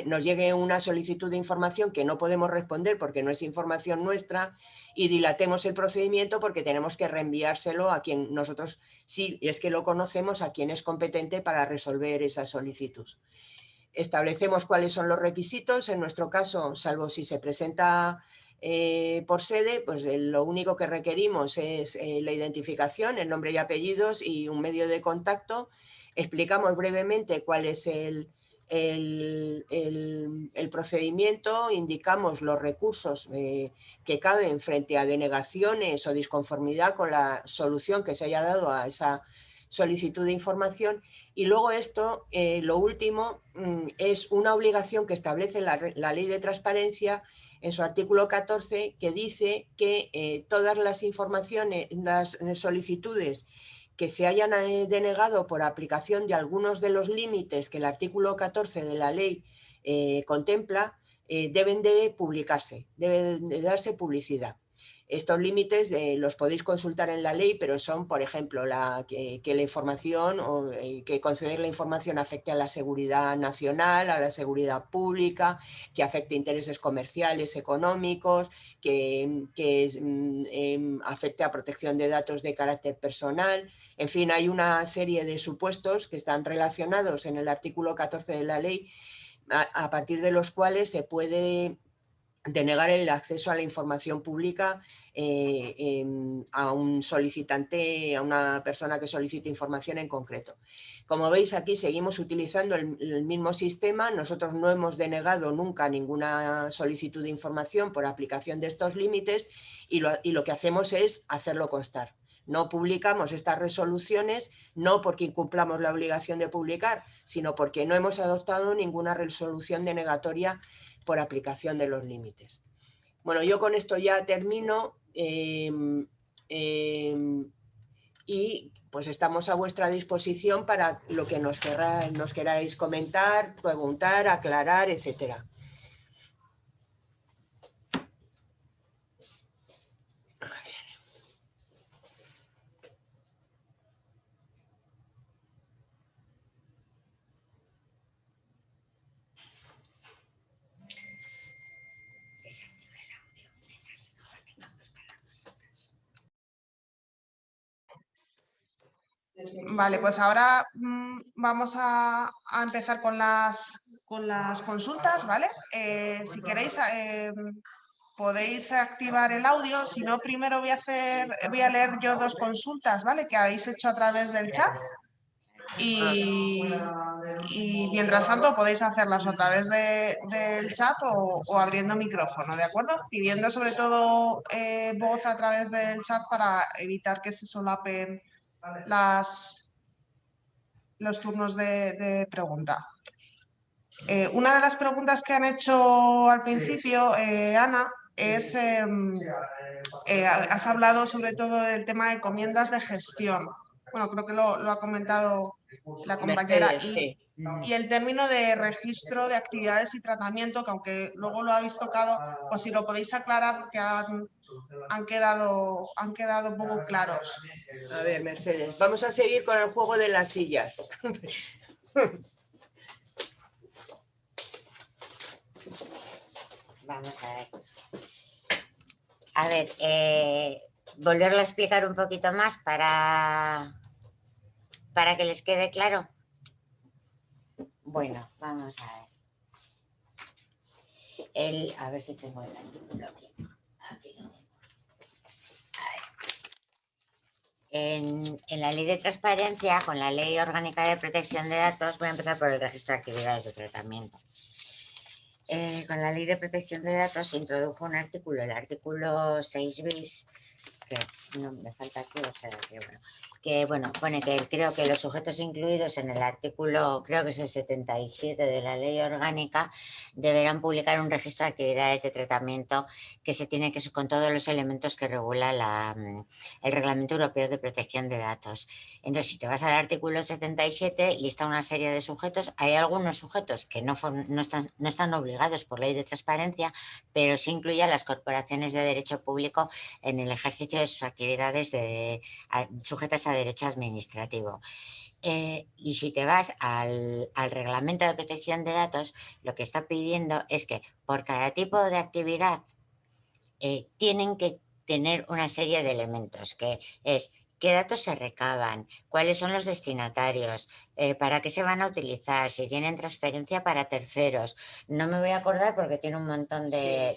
C: nos llegue una solicitud de información que no podemos responder porque no es información nuestra, y dilatemos el procedimiento porque tenemos que reenviárselo a quien nosotros, si es que lo conocemos, a quien es competente para resolver esa solicitud. Establecemos cuáles son los requisitos. En nuestro caso, salvo si se presenta por sede, pues lo único que requerimos es la identificación, el nombre y apellidos y un medio de contacto. Explicamos brevemente cuál es el procedimiento, indicamos los recursos que caben frente a denegaciones o disconformidad con la solución que se haya dado a esa solicitud de información, y luego esto, lo último, es una obligación que establece la Ley de Transparencia en su artículo 14, que dice que todas las informaciones, las solicitudes que se hayan denegado por aplicación de algunos de los límites que el artículo 14 de la ley contempla, deben de publicarse, deben de darse publicidad. Estos límites los podéis consultar en la ley, pero son, por ejemplo, que la información, o que conceder la información afecte a la seguridad nacional, a la seguridad pública, que afecte a intereses comerciales, económicos, que afecte a protección de datos de carácter personal. En fin, hay una serie de supuestos que están relacionados en el artículo 14 de la ley, a partir de los cuales se puede denegar el acceso a la información pública a un solicitante, a una persona que solicite información en concreto. Como veis, aquí seguimos utilizando el mismo sistema. Nosotros no hemos denegado nunca ninguna solicitud de información por aplicación de estos límites, y lo que hacemos es hacerlo constar. No publicamos estas resoluciones, no porque incumplamos la obligación de publicar, sino porque no hemos adoptado ninguna resolución denegatoria por aplicación de los límites. Bueno, yo con esto ya termino. y pues estamos a vuestra disposición para lo que nos queráis comentar, preguntar, aclarar, etcétera.
E: Vale, pues ahora vamos a empezar con las consultas, ¿vale? Si queréis, podéis activar el audio. Si no, primero voy a leer yo dos consultas, ¿vale? Que habéis hecho a través del chat. Y mientras tanto podéis hacerlas a través del chat o abriendo micrófono, ¿de acuerdo? Pidiendo sobre todo voz a través del chat para evitar que se solapen los turnos de pregunta. Una de las preguntas que han hecho al principio, Ana, es, has hablado sobre todo del tema de encomiendas de gestión. Bueno, creo que lo ha comentado la compañera.
C: Mercedes,
E: Y el término de registro de actividades y tratamiento, que aunque luego lo habéis tocado, pues si lo podéis aclarar, porque han quedado un poco claros.
C: A ver, Mercedes, vamos a seguir con el juego de las sillas.
D: Vamos a ver. A ver, volverlo a explicar un poquito más para que les quede claro. Bueno, vamos a ver. A ver si tengo el artículo aquí. Aquí lo tengo. A ver. En la ley de transparencia, con la ley orgánica de protección de datos, voy a empezar por el registro de actividades de tratamiento. Con la ley de protección de datos se introdujo un artículo, el artículo 6 bis, que no me falta aquí, o sea, que bueno, pone que creo que los sujetos incluidos en el artículo, creo que es el 77 de la ley orgánica, deberán publicar un registro de actividades de tratamiento que se tiene que con todos los elementos que regula el Reglamento Europeo de Protección de Datos. Entonces, si te vas al artículo 77, lista una serie de sujetos. Hay algunos sujetos que no están obligados por ley de transparencia, pero sí incluye a las corporaciones de derecho público en el ejercicio de sus actividades sujetas a derecho administrativo. Y si te vas al Reglamento de Protección de Datos, lo que está pidiendo es que por cada tipo de actividad tienen que tener una serie de elementos, que es qué datos se recaban, cuáles son los destinatarios, para qué se van a utilizar, si tienen transferencia para terceros. No me voy a acordar porque tiene un montón de,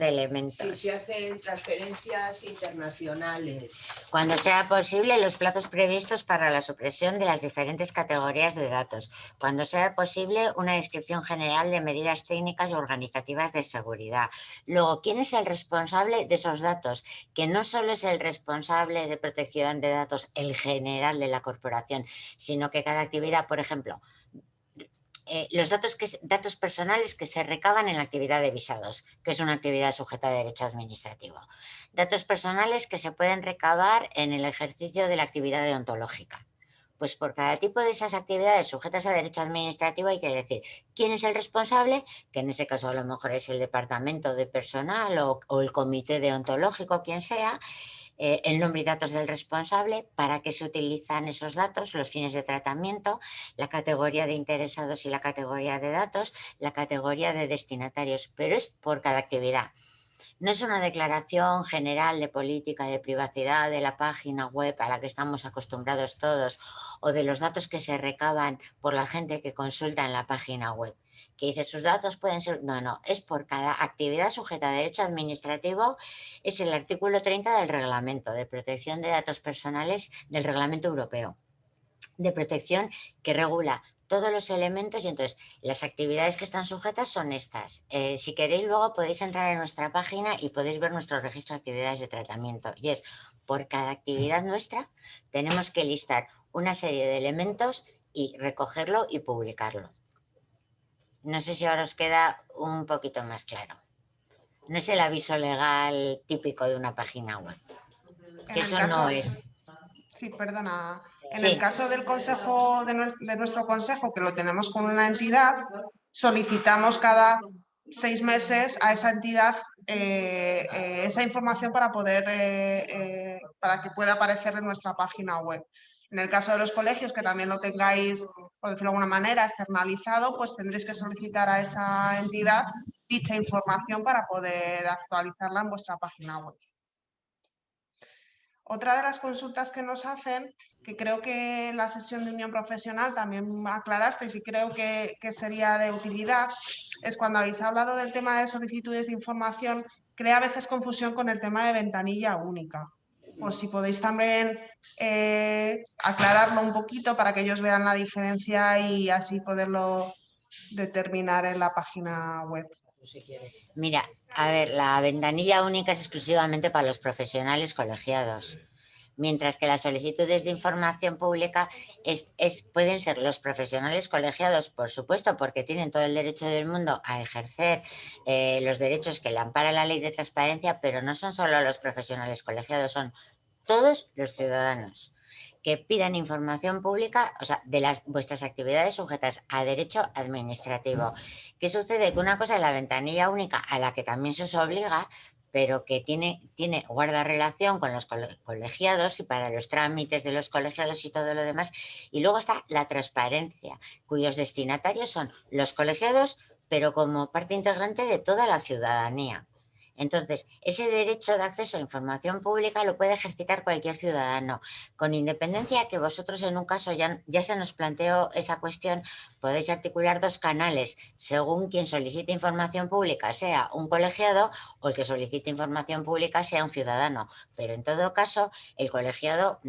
D: elementos.
C: Si se hacen transferencias internacionales.
D: Cuando sea posible, los plazos previstos para la supresión de las diferentes categorías de datos. Cuando sea posible, una descripción general de medidas técnicas y organizativas de seguridad. Luego, ¿quién es el responsable de esos datos? Que no solo es el responsable de protección de datos, el general de la corporación, sino que cada actividad, por ejemplo, los datos personales que se recaban en la actividad de visados, que es una actividad sujeta a derecho administrativo. Datos personales que se pueden recabar en el ejercicio de la actividad deontológica. Pues por cada tipo de esas actividades sujetas a derecho administrativo hay que decir quién es el responsable, que en ese caso a lo mejor es el departamento de personal o el comité deontológico, quien sea, el nombre y datos del responsable, para qué se utilizan esos datos, los fines de tratamiento, la categoría de interesados y la categoría de datos, la categoría de destinatarios, pero es por cada actividad. No es una declaración general de política de privacidad de la página web a la que estamos acostumbrados todos o de los datos que se recaban por la gente que consulta en la página web, que dice sus datos pueden ser... No, es por cada actividad sujeta a derecho administrativo. Es el artículo 30 del Reglamento de Protección de Datos Personales del Reglamento Europeo de Protección, que regula todos los elementos. Y entonces las actividades que están sujetas son estas. Si queréis, luego podéis entrar en nuestra página y podéis ver nuestro registro de actividades de tratamiento, y es por cada actividad nuestra tenemos que listar una serie de elementos y recogerlo y publicarlo. No sé si ahora os queda un poquito más claro. No es el aviso legal típico de una página web.
E: En
D: Que
E: el
D: eso
E: caso,
D: no es.
E: sí, perdona. En
D: Sí.
E: el caso del consejo, de nuestro consejo, que lo tenemos con una entidad, solicitamos cada 6 meses a esa entidad esa información para para que pueda aparecer en nuestra página web. En el caso de los colegios, que también lo tengáis, por decirlo de alguna manera, externalizado, pues tendréis que solicitar a esa entidad dicha información para poder actualizarla en vuestra página web. Otra de las consultas que nos hacen, que creo que en la sesión de unión profesional también aclarasteis y creo que sería de utilidad, es cuando habéis hablado del tema de solicitudes de información, crea a veces confusión con el tema de ventanilla única. Pues si podéis también aclararlo un poquito para que ellos vean la diferencia y así poderlo determinar en la página web.
D: Mira, a ver, la ventanilla única es exclusivamente para los profesionales colegiados, mientras que las solicitudes de información pública pueden ser los profesionales colegiados, por supuesto, porque tienen todo el derecho del mundo a ejercer los derechos que le ampara la ley de transparencia, pero no son solo los profesionales colegiados, son todos los ciudadanos que pidan información pública, o sea, de vuestras actividades sujetas a derecho administrativo. ¿Qué sucede? Que una cosa es la ventanilla única, a la que también se os obliga, pero que guarda relación con los colegiados y para los trámites de los colegiados y todo lo demás. Y luego está la transparencia, cuyos destinatarios son los colegiados, pero como parte integrante de toda la ciudadanía. Entonces, ese derecho de acceso a información pública lo puede ejercitar cualquier ciudadano, con independencia que vosotros en un caso ya se nos planteó esa cuestión, podéis articular 2 canales según quien solicite información pública, sea un colegiado, o el que solicite información pública sea un ciudadano. Pero en todo caso, el colegiado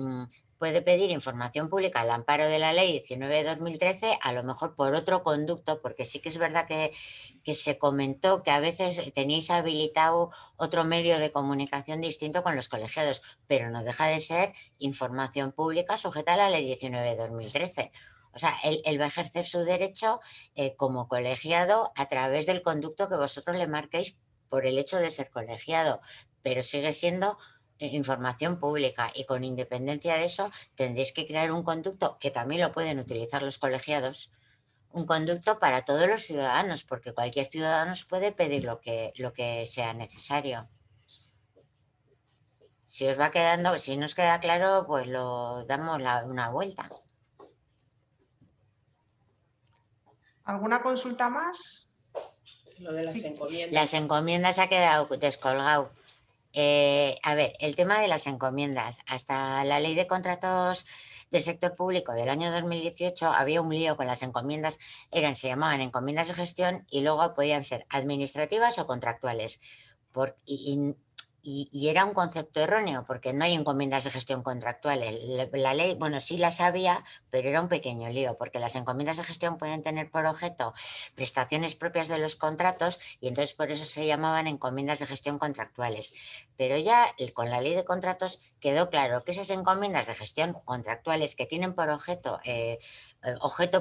D: puede pedir información pública al amparo de la ley 19/2013, a lo mejor por otro conducto, porque sí que es verdad que se comentó que a veces teníais habilitado otro medio de comunicación distinto con los colegiados, pero no deja de ser información pública sujeta a la ley 19/2013. O sea, él va a ejercer su derecho como colegiado a través del conducto que vosotros le marquéis por el hecho de ser colegiado, pero sigue siendo información pública, y con independencia de eso tendréis que crear un conducto que también lo pueden utilizar los colegiados, un conducto para todos los ciudadanos, porque cualquier ciudadano os puede pedir lo que sea necesario. Si os va quedando, si no os queda claro, pues lo damos una vuelta.
E: ¿Alguna consulta más?
C: Lo de las encomiendas.
D: Las encomiendas ha quedado descolgado. A ver, el tema de las encomiendas. Hasta la ley de contratos del sector público del año 2018 había un lío con las encomiendas. Se llamaban encomiendas de gestión y luego podían ser administrativas o contractuales. Y era un concepto erróneo, porque no hay encomiendas de gestión contractuales. La ley, bueno, sí las había, pero era un pequeño lío, porque las encomiendas de gestión pueden tener por objeto prestaciones propias de los contratos, y entonces por eso se llamaban encomiendas de gestión contractuales. Pero ya con la ley de contratos quedó claro que esas encomiendas de gestión contractuales que tienen por objeto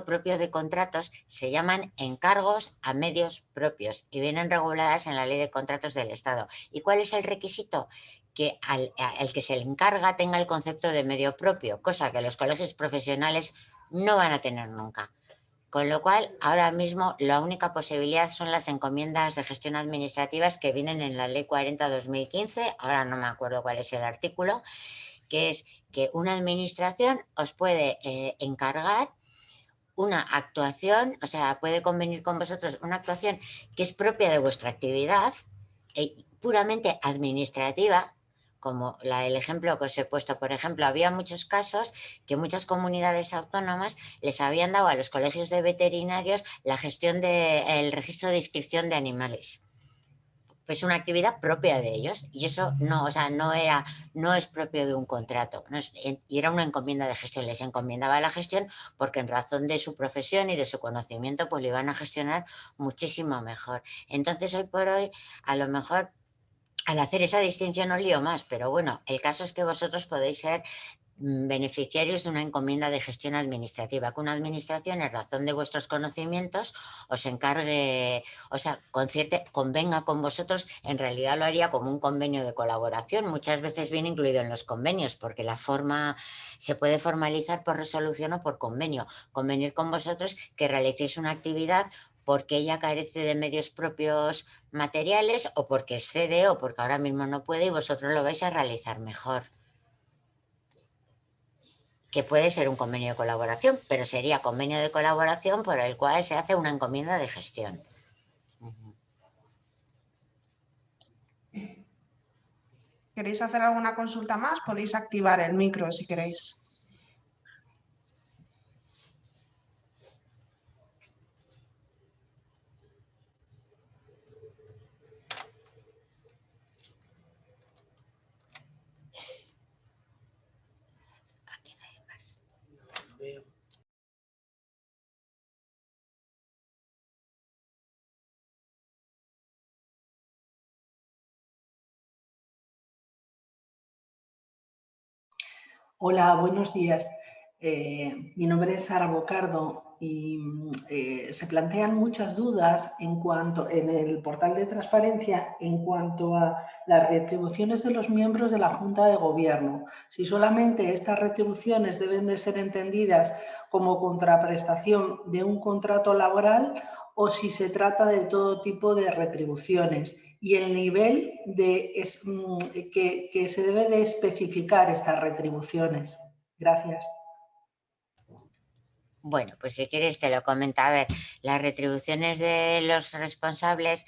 D: propio de contratos se llaman encargos a medios propios y vienen reguladas en la ley de contratos del Estado. ¿Y cuál es el requisito? Que al que se le encarga tenga el concepto de medio propio, cosa que los colegios profesionales no van a tener nunca. Con lo cual, ahora mismo la única posibilidad son las encomiendas de gestión administrativas que vienen en la Ley 40/2015, ahora no me acuerdo cuál es el artículo, que es que una administración os puede encargar una actuación, o sea, puede convenir con vosotros una actuación que es propia de vuestra actividad, puramente administrativa, como el ejemplo que os he puesto. Por ejemplo, había muchos casos que muchas comunidades autónomas les habían dado a los colegios de veterinarios la gestión del registro de inscripción de animales. Pues una actividad propia de ellos, y eso no, o sea, no es propio de un contrato, y era una encomienda de gestión. Les encomendaba la gestión porque en razón de su profesión y de su conocimiento pues lo iban a gestionar muchísimo mejor. Entonces, hoy por hoy, a lo mejor al hacer esa distinción os lío más, pero bueno, el caso es que vosotros podéis ser beneficiarios de una encomienda de gestión administrativa, que una administración, en razón de vuestros conocimientos, os encargue, o sea, convenga con vosotros. En realidad lo haría como un convenio de colaboración. Muchas veces viene incluido en los convenios, porque la forma se puede formalizar por resolución o por convenio. Convenir con vosotros que realicéis una actividad porque ella carece de medios propios materiales, o porque excede, o porque ahora mismo no puede y vosotros lo vais a realizar mejor. Que puede ser un convenio de colaboración, pero sería convenio de colaboración por el cual se hace una encomienda de gestión.
E: ¿Queréis hacer alguna consulta más? Podéis activar el micro si queréis.
D: Aquí no hay más.
F: Hola, buenos días. Mi nombre es Sara Bocardo y se plantean muchas dudas en el portal de transparencia en cuanto a las retribuciones de los miembros de la Junta de Gobierno. Si solamente estas retribuciones deben de ser entendidas como contraprestación de un contrato laboral o si se trata de todo tipo de retribuciones, y el nivel que se debe de especificar estas retribuciones. Gracias.
D: Bueno, pues si quieres te lo comento. A ver, las retribuciones de los responsables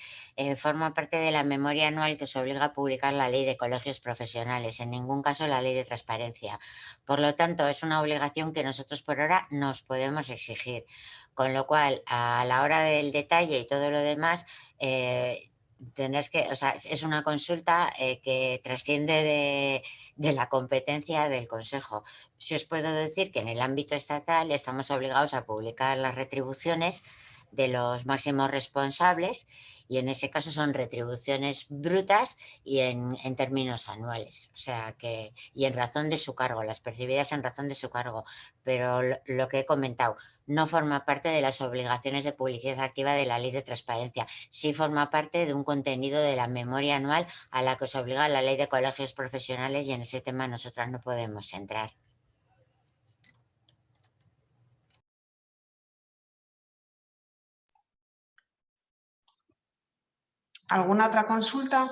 D: forman parte de la memoria anual que os obliga a publicar la Ley de Colegios Profesionales, en ningún caso la Ley de Transparencia. Por lo tanto, es una obligación que nosotros por ahora nos podemos exigir, con lo cual, a la hora del detalle y todo lo demás, o sea, es una consulta que trasciende de la competencia del Consejo. Si os puedo decir que en el ámbito estatal estamos obligados a publicar las retribuciones de los máximos responsables, y en ese caso son retribuciones brutas y en términos anuales, o sea que, y en razón de su cargo, las percibidas en razón de su cargo, pero lo que he comentado no forma parte de las obligaciones de publicidad activa de la Ley de Transparencia, sí forma parte de un contenido de la memoria anual a la que os obliga la Ley de Colegios Profesionales, y en ese tema nosotras no podemos entrar.
E: ¿Alguna otra consulta?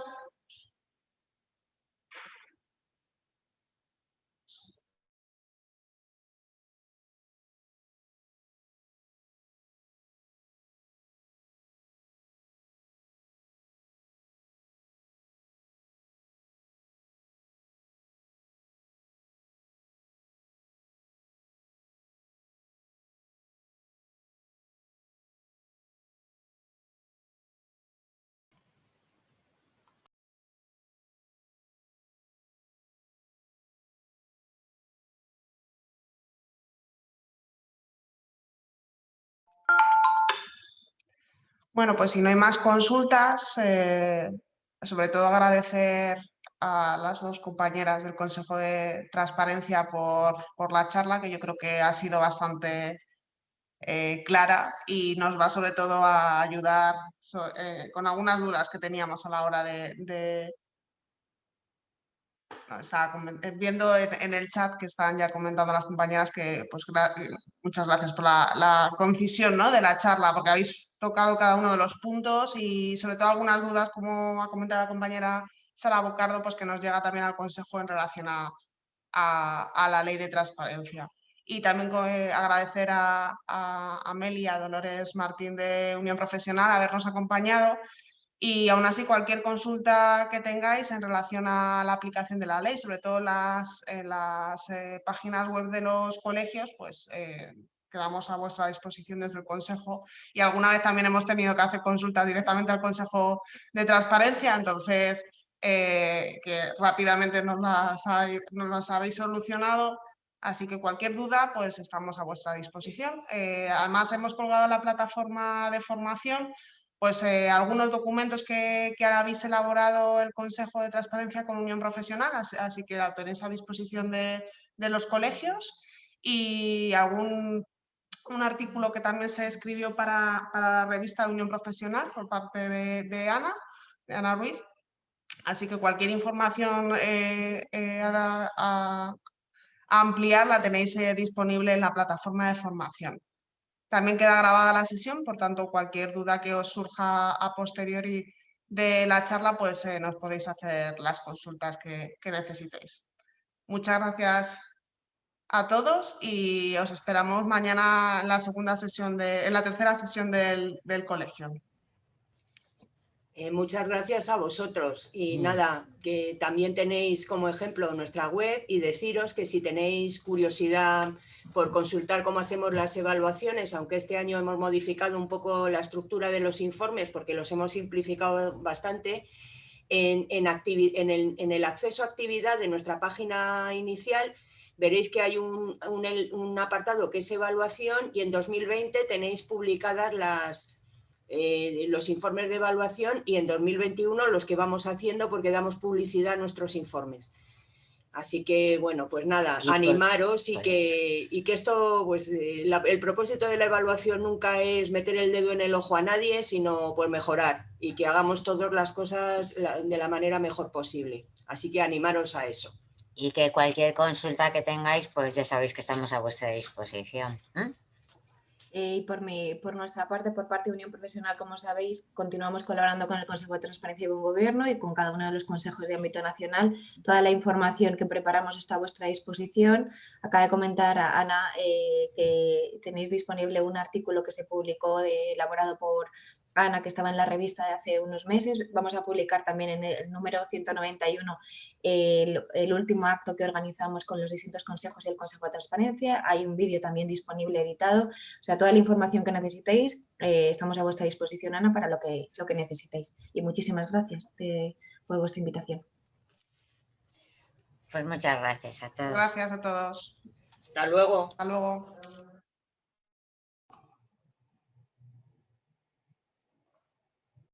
E: Bueno, pues si no hay más consultas, sobre todo agradecer a las dos compañeras del Consejo de Transparencia por la charla, que yo creo que ha sido bastante clara y nos va sobre todo a ayudar con algunas dudas que teníamos a la hora estaba viendo en el chat que están ya comentando las compañeras que pues muchas gracias por la concisión, ¿no?, de la charla, porque habéis tocado cada uno de los puntos y sobre todo algunas dudas, como ha comentado la compañera Sara Bocardo, pues que nos llega también al Consejo en relación a la Ley de Transparencia. Y también agradecer a Meli y a Dolores Martín de Unión Profesional habernos acompañado. Y aún así, cualquier consulta que tengáis en relación a la aplicación de la ley, sobre todo en las páginas web de los colegios, pues quedamos a vuestra disposición desde el Consejo. Y alguna vez también hemos tenido que hacer consultas directamente al Consejo de Transparencia, entonces que rápidamente nos las habéis solucionado. Así que cualquier duda, pues estamos a vuestra disposición. Además, hemos colgado la plataforma de formación pues algunos documentos que habéis elaborado el Consejo de Transparencia con Unión Profesional, así que la tenéis a disposición de los colegios y un artículo que también se escribió para la revista de Unión Profesional por parte de Ana Ruiz. Así que cualquier información a ampliar la tenéis disponible en la plataforma de formación. También queda grabada la sesión, por tanto, cualquier duda que os surja a posteriori de la charla, pues nos podéis hacer las consultas que necesitéis. Muchas gracias a todos y os esperamos mañana en la tercera sesión del colegio.
C: Muchas gracias a vosotros y nada, que también tenéis como ejemplo nuestra web y deciros que si tenéis curiosidad por consultar cómo hacemos las evaluaciones, aunque este año hemos modificado un poco la estructura de los informes porque los hemos simplificado bastante, en el acceso a actividad de nuestra página inicial veréis que hay un apartado que es evaluación y en 2020 tenéis publicadas los informes de evaluación y en 2021 los que vamos haciendo porque damos publicidad a nuestros informes. Así que, bueno, pues nada, animaros y que esto, pues el propósito de la evaluación nunca es meter el dedo en el ojo a nadie, sino pues mejorar y que hagamos todas las cosas de la manera mejor posible. Así que animaros a eso.
D: Y que cualquier consulta que tengáis, pues ya sabéis que estamos a vuestra disposición.
B: Y por nuestra parte, por parte de Unión Profesional, como sabéis, continuamos colaborando con el Consejo de Transparencia y Buen Gobierno y con cada uno de los consejos de ámbito nacional. Toda la información que preparamos está a vuestra disposición. Acaba de comentar a Ana que tenéis disponible un artículo que se publicó elaborado por Ana, que estaba en la revista de hace unos meses. Vamos a publicar también en el número 191 el último acto que organizamos con los distintos consejos y el Consejo de Transparencia. Hay un vídeo también disponible editado. O sea, toda la información que necesitéis, estamos a vuestra disposición, Ana, para lo que necesitéis. Y muchísimas gracias por vuestra invitación.
D: Pues muchas gracias a todos.
E: Gracias a todos.
C: Hasta luego.
E: Hasta luego.